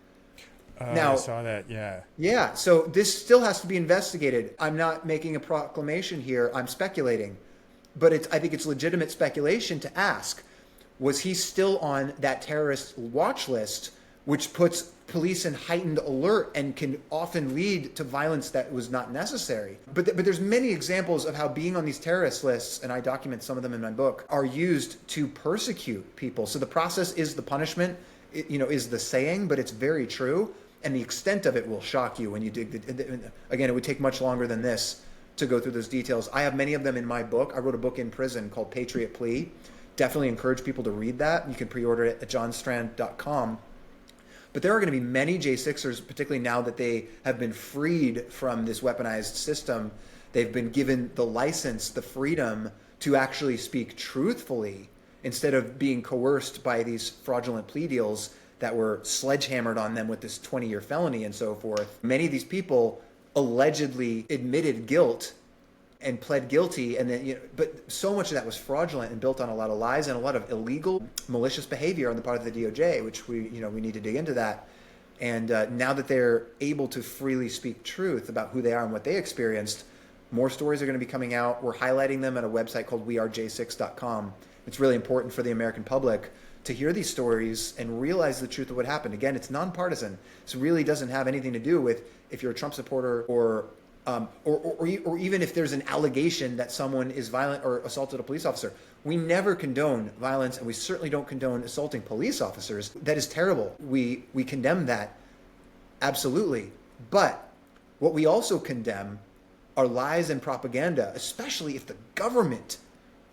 Now, I saw that, yeah. Yeah, so this still has to be investigated. I'm not making a proclamation here. I'm speculating. But I think it's legitimate speculation to ask, was he still on that terrorist watch list, which puts police in heightened alert and can often lead to violence that was not necessary? But there's many examples of how being on these terrorist lists, and I document some of them in my book, are used to persecute people. So the process is the punishment, is the saying, but it's very true. And the extent of it will shock you when you dig. Again, it would take much longer than this to go through those details. I have many of them in my book. I wrote a book in prison called Patriot Plea. Definitely encourage people to read that. You can pre-order it at johnstrand.com. But there are going to be many J6ers, particularly now that they have been freed from this weaponized system. They've been given the license, the freedom to actually speak truthfully instead of being coerced by these fraudulent plea deals that were sledgehammered on them with this 20-year felony and so forth. Many of these people allegedly admitted guilt and pled guilty, and then but so much of that was fraudulent and built on a lot of lies and a lot of illegal, malicious behavior on the part of the DOJ, which we need to dig into that. And now that they're able to freely speak truth about who they are and what they experienced, more stories are going to be coming out. We're highlighting them at a website called wearej6.com. It's really important for the American public to hear these stories and realize the truth of what happened. Again, it's nonpartisan. This really doesn't have anything to do with if you're a Trump supporter or even if there's an allegation that someone is violent or assaulted a police officer. We never condone violence, and we certainly don't condone assaulting police officers. That is terrible. We condemn that, absolutely. But what we also condemn are lies and propaganda, especially if the government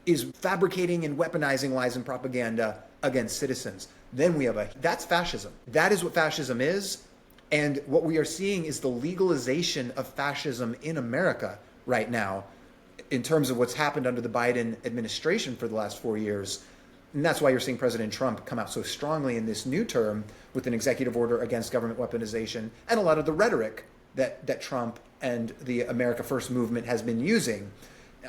is fabricating and weaponizing lies and propaganda against citizens. Then that's fascism. That is what fascism is. And what we are seeing is the legalization of fascism in America right now. in terms of what's happened under the Biden administration for the last 4 years. And that's why you're seeing President Trump come out so strongly in this new term with an executive order against government weaponization and a lot of the rhetoric that Trump and the America First movement has been using.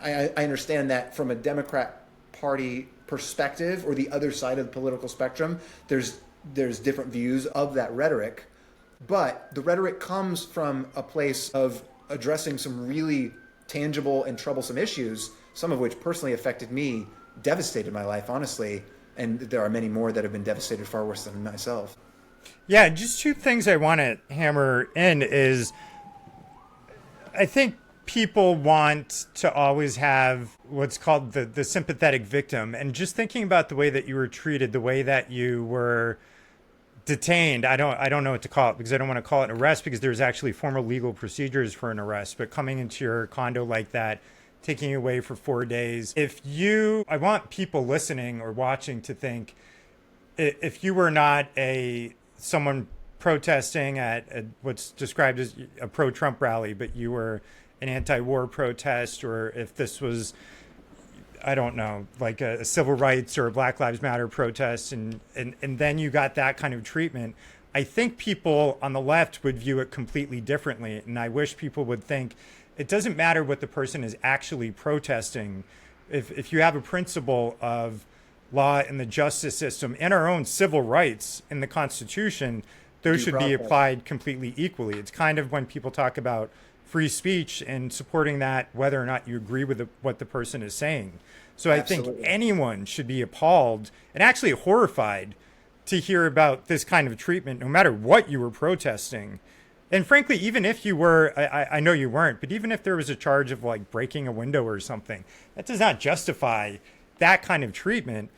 I understand that from a Democrat Party perspective or the other side of the political spectrum, there's different views of that rhetoric. But the rhetoric comes from a place of addressing some really tangible and troublesome issues, some of which personally affected me, devastated my life, honestly. And there are many more that have been devastated far worse than myself. Yeah, just two things I want to hammer in is I think people want to always have what's called the sympathetic victim. And just thinking about the way that you were treated, the way that you were detained, I don't know what to call it because I don't want to call it an arrest because there's actually formal legal procedures for an arrest. But coming into your condo like that, taking you away for 4 days. I want people listening or watching to think if you were not someone protesting at what's described as a pro-Trump rally, but you were an anti-war protest, or if this was, I don't know, like a civil rights or a Black Lives Matter protest, and then you got that kind of treatment, I think people on the left would view it completely differently. And I wish people would think it doesn't matter what the person is actually protesting. If you have a principle of law in the justice system and our own civil rights in the Constitution, those should be applied completely equally. It's kind of when people talk about free speech and supporting that, whether or not you agree with what the person is saying. So I think anyone should be appalled and actually horrified to hear about this kind of treatment, no matter what you were protesting. And frankly, even if you were, I know you weren't, but even if there was a charge of like breaking a window or something, that does not justify that kind of treatment.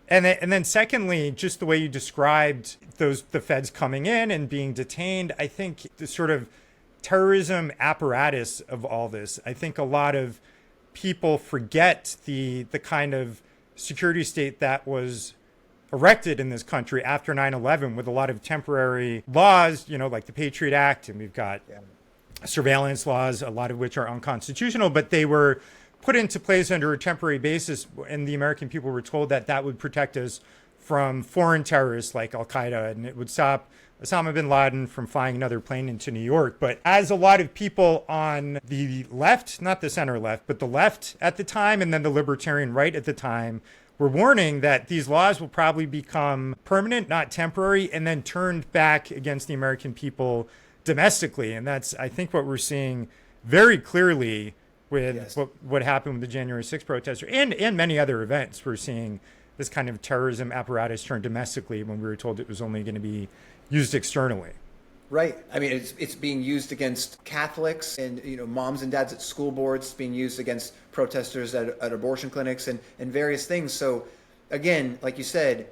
And then secondly, just the way you described the feds coming in and being detained, I think the sort of terrorism apparatus of all this, I think a lot of people forget the kind of security state that was erected in this country after 9/11 with a lot of temporary laws, like the Patriot Act, and we've got surveillance laws, a lot of which are unconstitutional, but they were put into place under a temporary basis, and the American people were told that would protect us from foreign terrorists like Al-Qaeda, and it would stop Osama bin Laden from flying another plane into New York. But as a lot of people on the left, not the center left, but the left at the time, and then the libertarian right at the time, were warning that these laws will probably become permanent, not temporary, and then turned back against the American people domestically. And that's, I think, what we're seeing very clearly with what happened with the January 6th protester and many other events. We're seeing this kind of terrorism apparatus turned domestically when we were told it was only going to be used externally. Right. I mean, it's being used against Catholics and, moms and dads at school boards, being used against protesters at abortion clinics and various things. So again, like you said,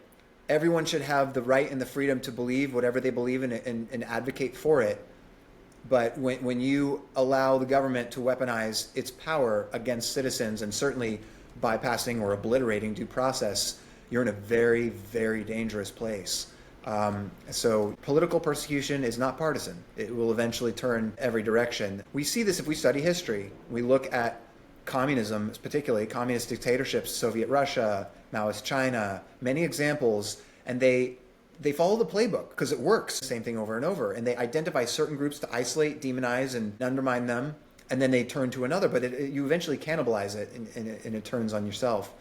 everyone should have the right and the freedom to believe whatever they believe in and advocate for it. But when you allow the government to weaponize its power against citizens and certainly bypassing or obliterating due process, you're in a very, very dangerous place. So political persecution is not partisan. It will eventually turn every direction. We see this if we study history. We look at communism, particularly communist dictatorships, Soviet Russia, Maoist China, many examples, and they follow the playbook because it works. Same thing over and over. And they identify certain groups to isolate, demonize, and undermine them. And then they turn to another. But you eventually cannibalize it and it turns on yourself.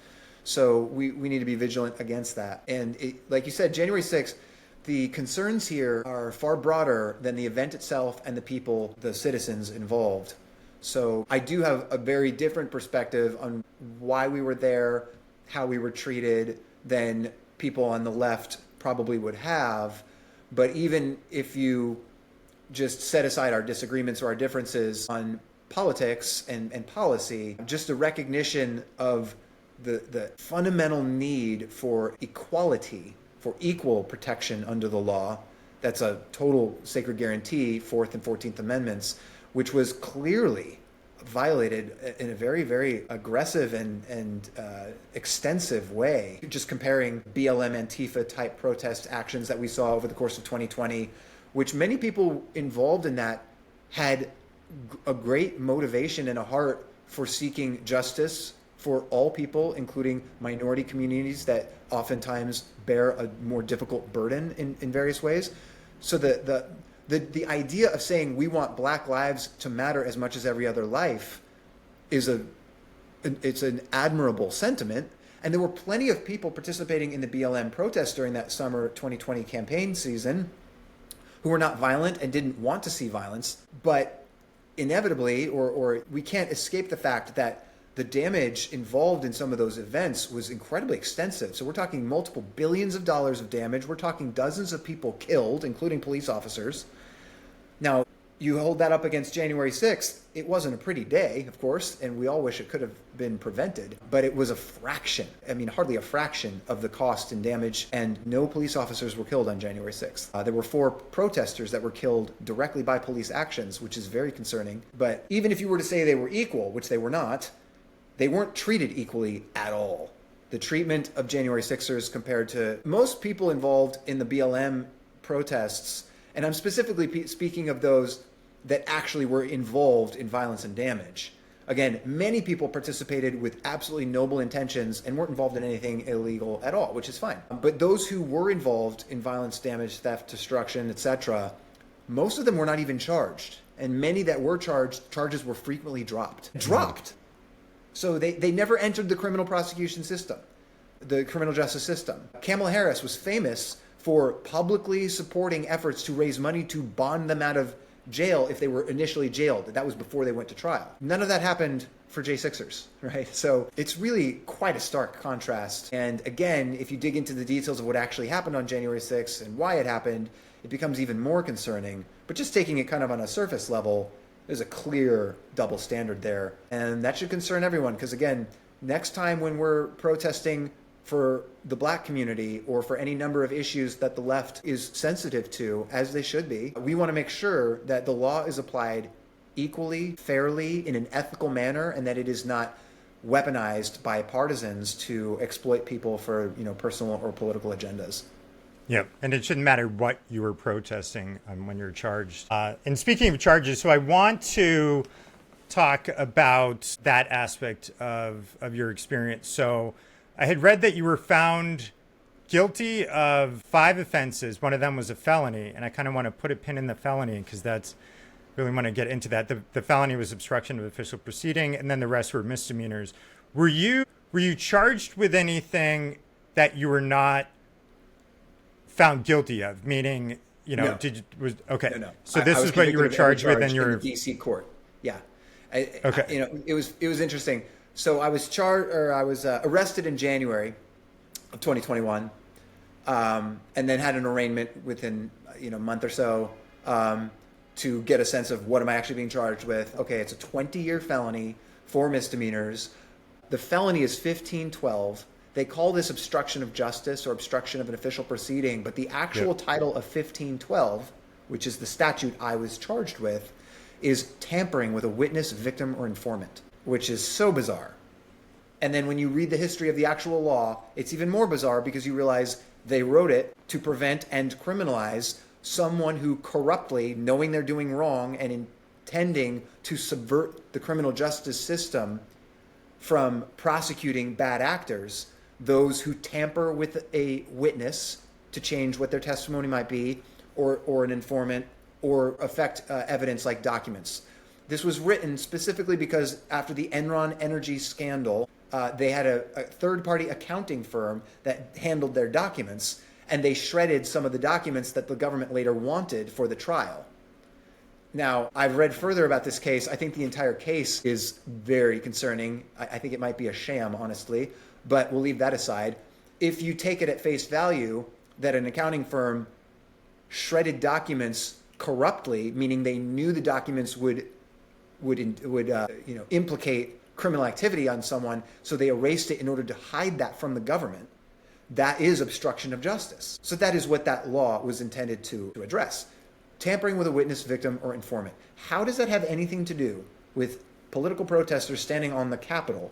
So we need to be vigilant against that. And like you said, January 6th, the concerns here are far broader than the event itself and the people, the citizens involved. So I do have a very different perspective on why we were there, how we were treated than people on the left probably would have. But even if you just set aside our disagreements or our differences on politics and policy, just a recognition of the fundamental need for equality, for equal protection under the law. That's a total sacred guarantee, 4th and 14th Amendments, which was clearly violated in a very, very aggressive and extensive way. Just comparing BLM Antifa type protest actions that we saw over the course of 2020, which many people involved in that had a great motivation and a heart for seeking justice for all people, including minority communities that oftentimes bear a more difficult burden in various ways. So the idea of saying we want Black lives to matter as much as every other life is it's an admirable sentiment. And there were plenty of people participating in the BLM protests during that summer 2020 campaign season who were not violent and didn't want to see violence. But inevitably, or we can't escape the fact that the damage involved in some of those events was incredibly extensive. So we're talking multiple billions of dollars of damage. We're talking dozens of people killed, including police officers. Now, you hold that up against January 6th, it wasn't a pretty day, of course, and we all wish it could have been prevented, but it was a fraction, hardly a fraction of the cost and damage, and no police officers were killed on January 6th. There were 4 protesters that were killed directly by police actions, which is very concerning. But even if you were to say they were equal, which they were not, they weren't treated equally at all. The treatment of January 6ers compared to most people involved in the BLM protests, and I'm specifically speaking of those that actually were involved in violence and damage. Again, many people participated with absolutely noble intentions and weren't involved in anything illegal at all, which is fine. But those who were involved in violence, damage, theft, destruction, etc., most of them were not even charged. And many that were charged, charges were frequently dropped. So they never entered the criminal prosecution system, the criminal justice system. Kamala Harris was famous for publicly supporting efforts to raise money to bond them out of jail if they were initially jailed. That was before they went to trial. None of that happened for J6ers, right? So it's really quite a stark contrast. And again, if you dig into the details of what actually happened on January 6th and why it happened, it becomes even more concerning. But just taking it kind of on a surface level, there's a clear double standard there. And that should concern everyone, because again, next time when we're protesting for the Black community or for any number of issues that the left is sensitive to, as they should be, we want to make sure that the law is applied equally, fairly, in an ethical manner, and that it is not weaponized by partisans to exploit people for, personal or political agendas. Yep. And it shouldn't matter what you were protesting when you're charged. And speaking of charges, so I want to talk about that aspect of your experience. So I had read that you were found guilty of 5 offenses. One of them was a felony. And I kind of want to put a pin in the felony because that's really want to get into that. The felony was obstruction of official proceeding, and then the rest were misdemeanors. Were you charged with anything that you were not found guilty of? Meaning, No. Okay. No. So this is what you were charged with, and you're in the DC court. Yeah. Okay. It was interesting. So I was arrested in January of 2021, and then had an arraignment within a month or so to get a sense of what am I actually being charged with. Okay, it's a 20-year felony, 4 misdemeanors. The felony is 1512. They call this obstruction of justice or obstruction of an official proceeding, but the actual title of 1512, which is the statute I was charged with, is tampering with a witness, victim, or informant, which is so bizarre. And then when you read the history of the actual law, it's even more bizarre because you realize they wrote it to prevent and criminalize someone who corruptly, knowing they're doing wrong and intending to subvert the criminal justice system from prosecuting bad actors, those who tamper with a witness to change what their testimony might be, or an informant, or affect evidence like documents. This was written specifically because after the Enron energy scandal, they had a third-party accounting firm that handled their documents, and they shredded some of the documents that the government later wanted for the trial. Now, I've read further about this case. I think the entire case is very concerning. I think it might be a sham, honestly, but we'll leave that aside. If you take it at face value that an accounting firm shredded documents corruptly, meaning they knew the documents would implicate criminal activity on someone, so they erased it in order to hide that from the government, that is obstruction of justice. So that is what that law was intended to address. Tampering with a witness, victim, or informant. How does that have anything to do with political protesters standing on the Capitol,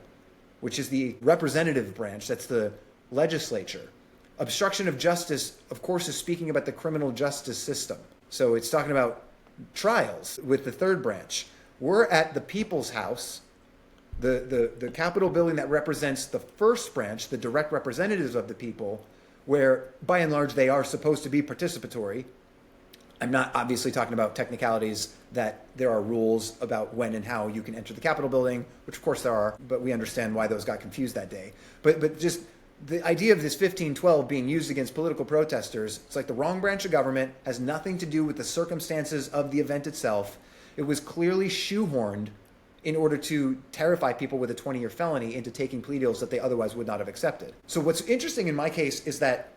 which is the representative branch, that's the legislature? Obstruction of justice, of course, is speaking about the criminal justice system. So it's talking about trials with the third branch. We're at the people's house The Capitol building that represents the first branch, the direct representatives of the people, where by and large they are supposed to be participatory. I'm not obviously talking about technicalities that there are rules about when and how you can enter the Capitol building, which of course there are, but we understand why those got confused that day. But just the idea of this 1512 being used against political protesters, it's like the wrong branch of government, has nothing to do with the circumstances of the event itself. It was clearly shoehorned in order to terrify people with a 20-year felony into taking plea deals that they otherwise would not have accepted. So what's interesting in my case is that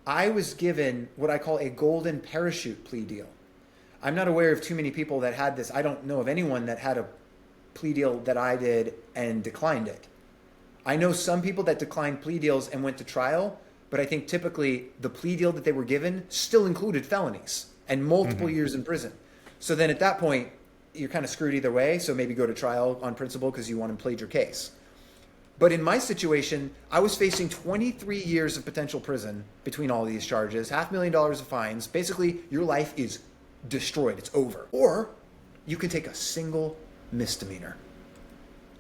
I was given what I call a golden parachute plea deal. I'm not aware of too many people that had this. I don't know of anyone that had a plea deal that I did and declined it. I know some people that declined plea deals and went to trial, but I think typically the plea deal that they were given still included felonies and multiple years in prison. So then at that point, you're kind of screwed either way. So maybe go to trial on principle because you want to plead your case. But in my situation, I was facing 23 years of potential prison between all of these charges, $500,000 of fines. Basically, your life is destroyed. It's over. Or you can take a single misdemeanor.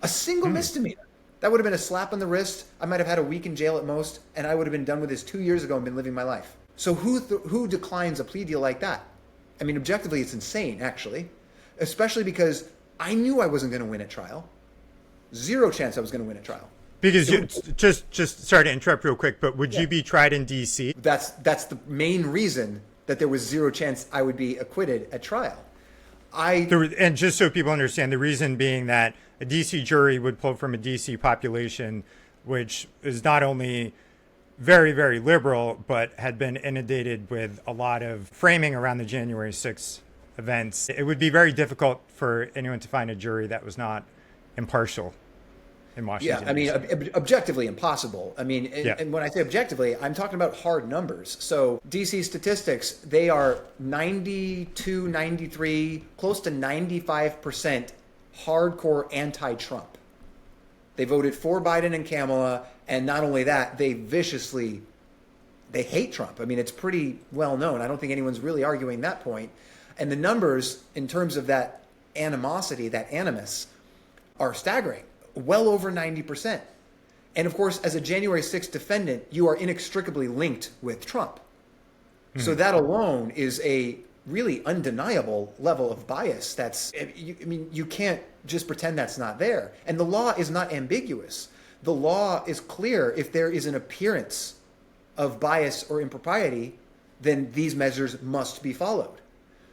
A single misdemeanor. That would have been a slap on the wrist. I might have had a week in jail at most, and I would have been done with this 2 years ago and been living my life. So who declines a plea deal like that? I mean, objectively, it's insane, actually, especially because I knew I wasn't going to win at trial. Zero chance I was going to win at trial. Because just sorry to interrupt real quick, but would you be tried in D.C.? That's the main reason that there was zero chance I would be acquitted at trial. And just so people understand, the reason being that a D.C. jury would pull from a D.C. population, which is not only very, very liberal, but had been inundated with a lot of framing around the January 6th events. It would be very difficult for anyone to find a jury that was not impartial in Washington. Yeah, I mean, objectively impossible. I mean, and when I say objectively, I'm talking about hard numbers. So DC statistics, they are 92, 93, close to 95% hardcore anti-Trump. They voted for Biden and Kamala, and not only that, they hate Trump. I mean, it's pretty well known. I don't think anyone's really arguing that point. And the numbers in terms of that animosity, that animus, are staggering. Well over 90%. And of course, as a January 6th defendant, you are inextricably linked with Trump. So that alone is a really undeniable level of bias. You can't just pretend that's not there. And the law is not ambiguous. The law is clear. If there is an appearance of bias or impropriety, then these measures must be followed.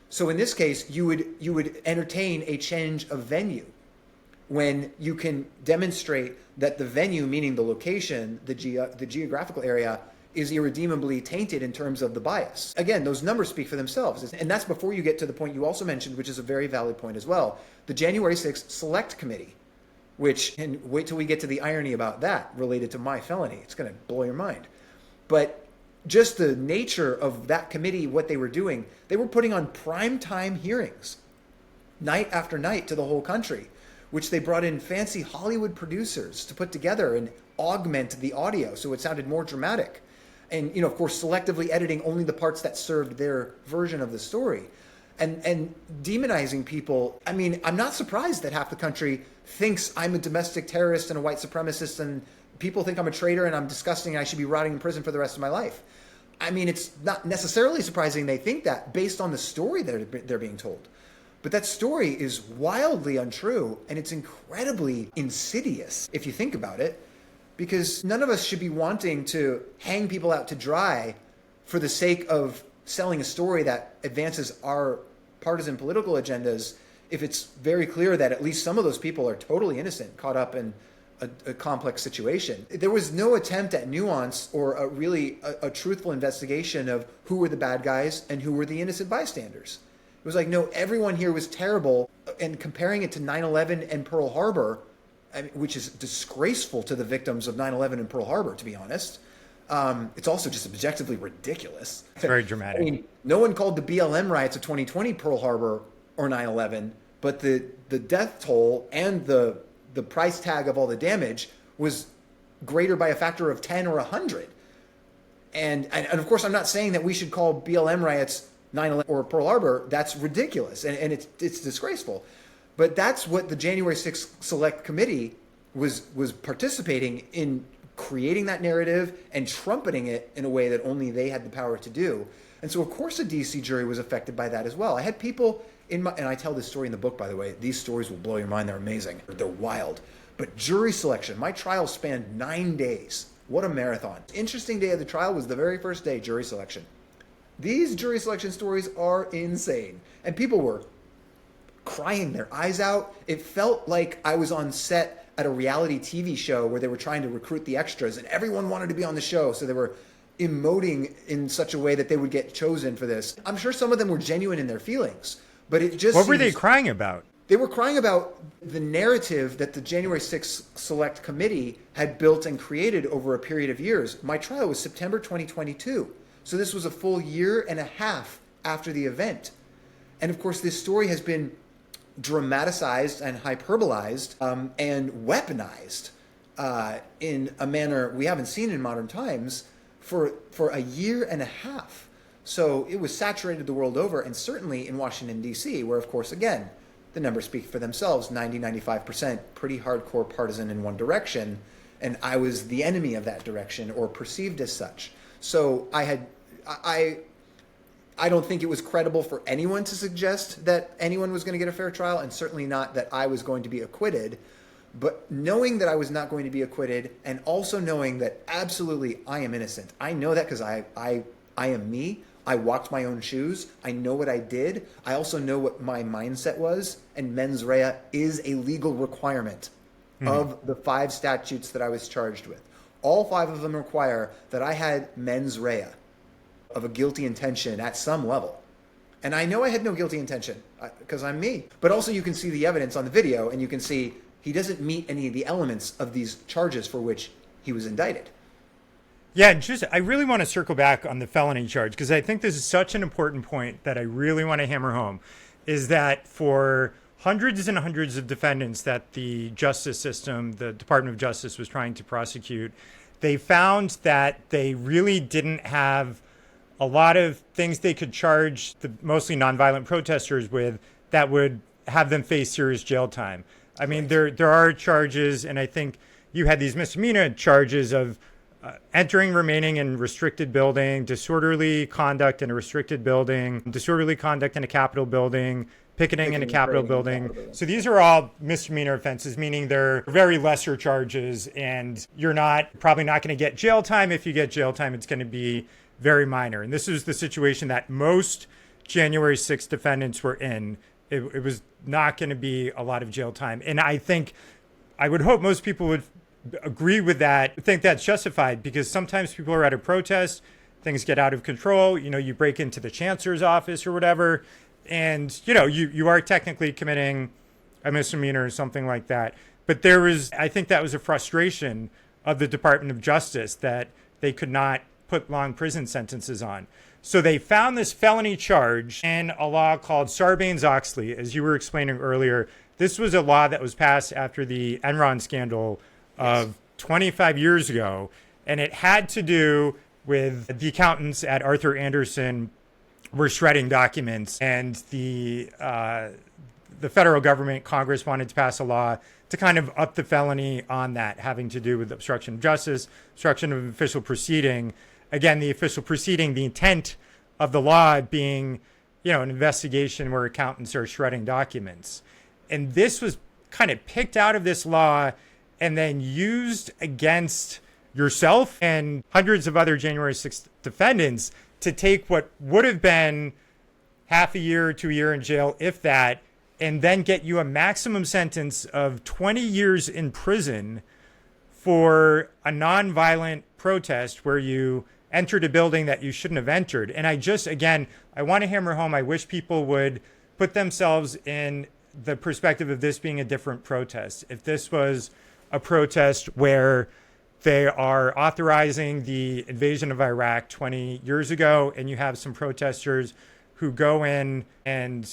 So in this case, you would entertain a change of venue when you can demonstrate that the venue, meaning the location, the geographical area, is irredeemably tainted in terms of the bias. Again, those numbers speak for themselves. And that's before you get to the point you also mentioned, which is a very valid point as well. The January 6th Select Committee, which, and wait till we get to the irony about that related to my felony. It's going to blow your mind. But just the nature of that committee, what they were doing, they were putting on primetime hearings night after night to the whole country, which they brought in fancy Hollywood producers to put together and augment the audio so it sounded more dramatic. And, of course, selectively editing only the parts that served their version of the story. And demonizing people. I mean, I'm not surprised that half the country thinks I'm a domestic terrorist and a white supremacist, and people think I'm a traitor and I'm disgusting and I should be rotting in prison for the rest of my life. I mean, it's not necessarily surprising they think that based on the story that they're being told. But that story is wildly untrue, and it's incredibly insidious if you think about it, because none of us should be wanting to hang people out to dry for the sake of selling a story that advances our partisan political agendas if it's very clear that at least some of those people are totally innocent, caught up in a complex situation. There was no attempt at nuance or a truthful investigation of who were the bad guys and who were the innocent bystanders. It was like, no, everyone here was terrible. And comparing it to 9/11 and Pearl Harbor, which is disgraceful to the victims of 9/11 and Pearl Harbor, to be honest, it's also just objectively ridiculous. It's very dramatic. I mean, no one called the BLM riots of 2020 Pearl Harbor or 9/11, but the death toll and the price tag of all the damage was greater by a factor of 10 or 100. And of course, I'm not saying that we should call BLM riots 9/11 or Pearl Harbor. That's ridiculous, and it's disgraceful. But that's what the January 6th Select Committee was participating in, creating that narrative and trumpeting it in a way that only they had the power to do. And so, of course, a DC jury was affected by that as well. I had people and I tell this story in the book, by the way. These stories will blow your mind. They're amazing. They're wild. But jury selection, my trial spanned 9 days. What a marathon. Interesting day of the trial was the very first day, jury selection. These jury selection stories are insane. And people were crying their eyes out. It felt like I was on set at a reality TV show where they were trying to recruit the extras and everyone wanted to be on the show. So they were emoting in such a way that they would get chosen for this. I'm sure some of them were genuine in their feelings, but it just What were they crying about? They were crying about the narrative that the January 6th Select Committee had built and created over a period of years. My trial was September 2022. So this was a full year and a half after the event. And of course, this story has been dramatized and hyperbolized and weaponized in a manner we haven't seen in modern times for a year and a half. So it was saturated the world over, and certainly in Washington, D.C., where, of course, again, the numbers speak for themselves, 95%, pretty hardcore partisan in one direction, and I was the enemy of that direction, or perceived as such. So I don't think it was credible for anyone to suggest that anyone was going to get a fair trial, and certainly not that I was going to be acquitted. But knowing that I was not going to be acquitted, and also knowing that absolutely I am innocent. I know that because I am me. I walked my own shoes. I know what I did. I also know what my mindset was, and mens rea is a legal requirement of the 5 statutes that I was charged with. All 5 of them require that I had mens rea of a guilty intention at some level. And I know I had no guilty intention because I'm me. But also you can see the evidence on the video, and you can see he doesn't meet any of the elements of these charges for which he was indicted. Yeah, I really want to circle back on the felony charge, because I think this is such an important point that I really want to hammer home, is that for hundreds and hundreds of defendants that the justice system, the Department of Justice, was trying to prosecute, they found that they really didn't have a lot of things they could charge the mostly nonviolent protesters with that would have them face serious jail time. I mean, there are charges, and I think you had these misdemeanor charges of entering, remaining in restricted building, disorderly conduct in a restricted building, disorderly conduct in a Capitol building, picketing in a Capitol building. So these are all misdemeanor offenses, meaning they're very lesser charges, and you're probably not going to get jail time. If you get jail time, it's going to be very minor. And this is the situation that most January 6th defendants were in. It was not going to be a lot of jail time. And I would hope most people would agree with that, think that's justified, because sometimes people are at a protest, things get out of control, you break into the chancellor's office or whatever, and you are technically committing a misdemeanor or something like that. But I think that was a frustration of the Department of Justice that they could not put long prison sentences on. So they found this felony charge in a law called Sarbanes-Oxley. As you were explaining earlier, this was a law that was passed after the Enron scandal of 25 years ago, and it had to do with the accountants at Arthur Andersen were shredding documents, and the federal government, Congress, wanted to pass a law to kind of up the felony on that, having to do with obstruction of justice, obstruction of official proceeding. Again, the official proceeding, the intent of the law being, an investigation where accountants are shredding documents. And this was kind of picked out of this law and then used against yourself and hundreds of other January 6th defendants to take what would have been half a year to a year in jail, if that, and then get you a maximum sentence of 20 years in prison for a nonviolent protest where you entered a building that you shouldn't have entered. And I want to hammer home, I wish people would put themselves in the perspective of this being a different protest. If this was a protest where they are authorizing the invasion of Iraq 20 years ago, and you have some protesters who go in and,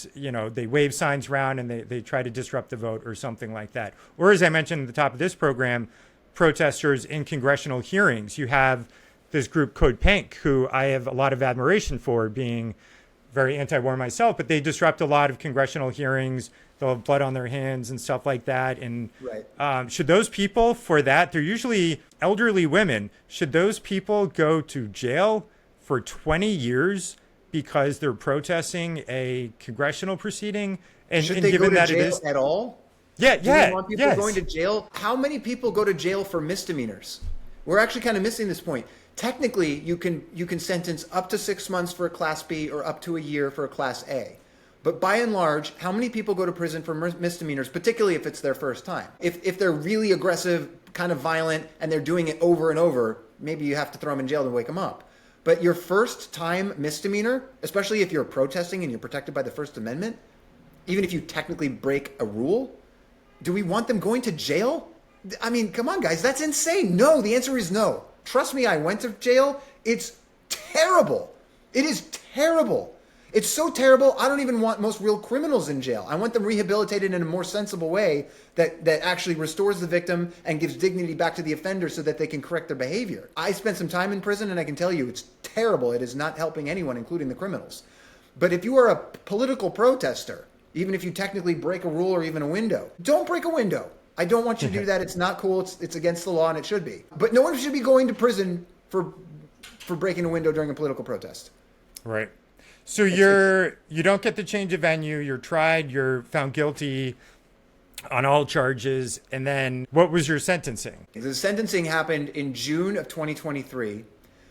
they wave signs around and they try to disrupt the vote or something like that. Or, as I mentioned at the top of this program, protesters in congressional hearings. You have this group Code Pink, who I have a lot of admiration for, being very anti-war myself, but they disrupt a lot of congressional hearings. they'll have blood on their hands and stuff like that. And Right. should those people for that, they're usually elderly women, should those people go to jail for 20 years because they're protesting a congressional proceeding? And, Should and they go given to that it jail is, at all? yeah, Do yeah, we want people yes. going to jail? How many people go to jail for misdemeanors? We're actually kind of missing this point. Technically, you can sentence up to 6 months for a Class B or up to a year for a Class A. But by and large, how many people go to prison for misdemeanors, particularly if it's their first time? If they're really aggressive, kind of violent, and they're doing it over and over, maybe you have to throw them in jail to wake them up. But your first time misdemeanor, especially if you're protesting and you're protected by the First Amendment, even if you technically break a rule, do we want them going to jail? I mean, come on, guys, that's insane. No, the answer is no. Trust me, I went to jail. It's terrible. It is terrible. It's so terrible, I don't even want most real criminals in jail. I want them rehabilitated in a more sensible way that actually restores the victim and gives dignity back to the offender so that they can correct their behavior. I spent some time in prison and I can tell you it's terrible. It is not helping anyone, including the criminals. But if you are a political protester, even if you technically break a rule or even a window, don't break a window. I don't want you to do that. It's not cool. It's against the law and it should be. But no one should be going to prison for breaking a window during a political protest. Right. So you don't get the change of venue. You're tried. You're found guilty on all charges. And then what was your sentencing? The sentencing happened in June of 2023.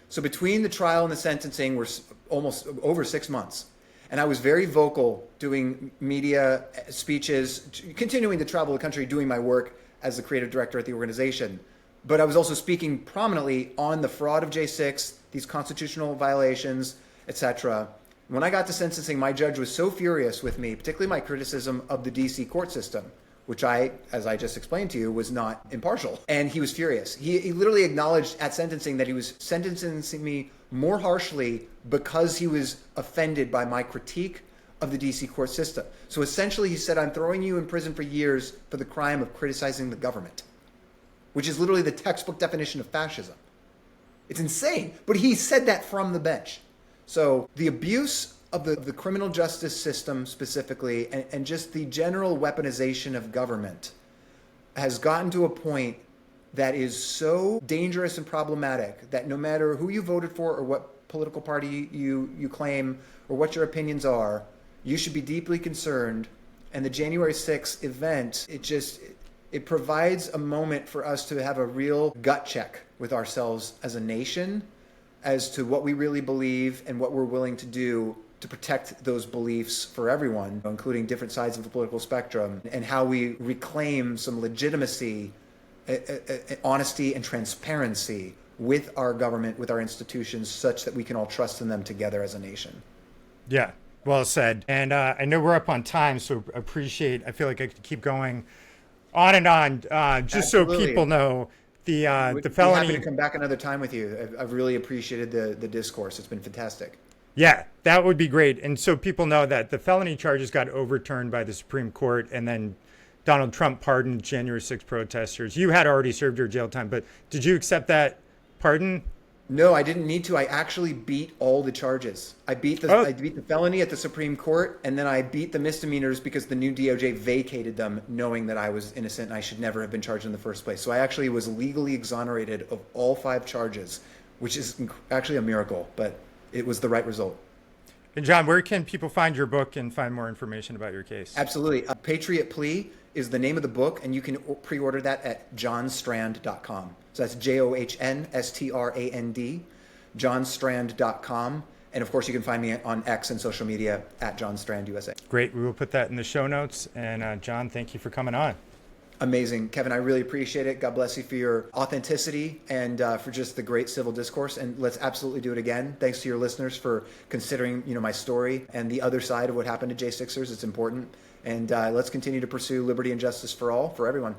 So between the trial and the sentencing were almost over 6 months. And I was very vocal doing media speeches, continuing to travel the country, doing my work as the creative director at the organization. But I was also speaking prominently on the fraud of J6, these constitutional violations, etc. When I got to sentencing, my judge was so furious with me, particularly my criticism of the DC court system, which I, as I just explained to you, was not impartial. And he was furious. He literally acknowledged at sentencing that he was sentencing me more harshly because he was offended by my critique of the DC court system. So essentially he said, I'm throwing you in prison for years for the crime of criticizing the government, which is literally the textbook definition of fascism. It's insane, but he said that from the bench. So the abuse of the criminal justice system specifically, and just the general weaponization of government has gotten to a point that is so dangerous and problematic that no matter who you voted for or what political party you claim or what your opinions are, you should be deeply concerned. And the January 6th event, it provides a moment for us to have a real gut check with ourselves as a nation as to what we really believe and what we're willing to do to protect those beliefs for everyone, including different sides of the political spectrum, and how we reclaim some legitimacy, honesty, and transparency with our government, with our institutions, such that we can all trust in them together as a nation. Yeah, well said. And I know we're up on time, so I feel like I could keep going on and on, just Absolutely. so people know the We'd felony. be happy to come back another time with you. I've really appreciated the discourse. It's been fantastic. Yeah, that would be great. And so people know that the felony charges got overturned by the Supreme Court, and then Donald Trump pardoned January 6 protesters. You had already served your jail time, but did you accept that pardon? No, I didn't need to. I actually beat all the charges. I beat the felony at the Supreme Court, and then I beat the misdemeanors because the new DOJ vacated them, knowing that I was innocent and I should never have been charged in the first place. So I actually was legally exonerated of all 5 charges, which is actually a miracle, but it was the right result. And John, where can people find your book and find more information about your case? Absolutely. Patriot Plea is the name of the book, and you can pre-order that at johnstrand.com. So that's JOHNSTRAND, johnstrand.com. And of course, you can find me on X and social media at John Strand USA. Great. We will put that in the show notes. And John, thank you for coming on. Amazing. Kevin, I really appreciate it. God bless you for your authenticity and for just the great civil discourse. And let's absolutely do it again. Thanks to your listeners for considering, my story and the other side of what happened to J6ers. It's important. And let's continue to pursue liberty and justice for all, for everyone.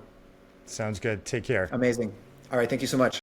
Sounds good. Take care. Amazing. All right. Thank you so much.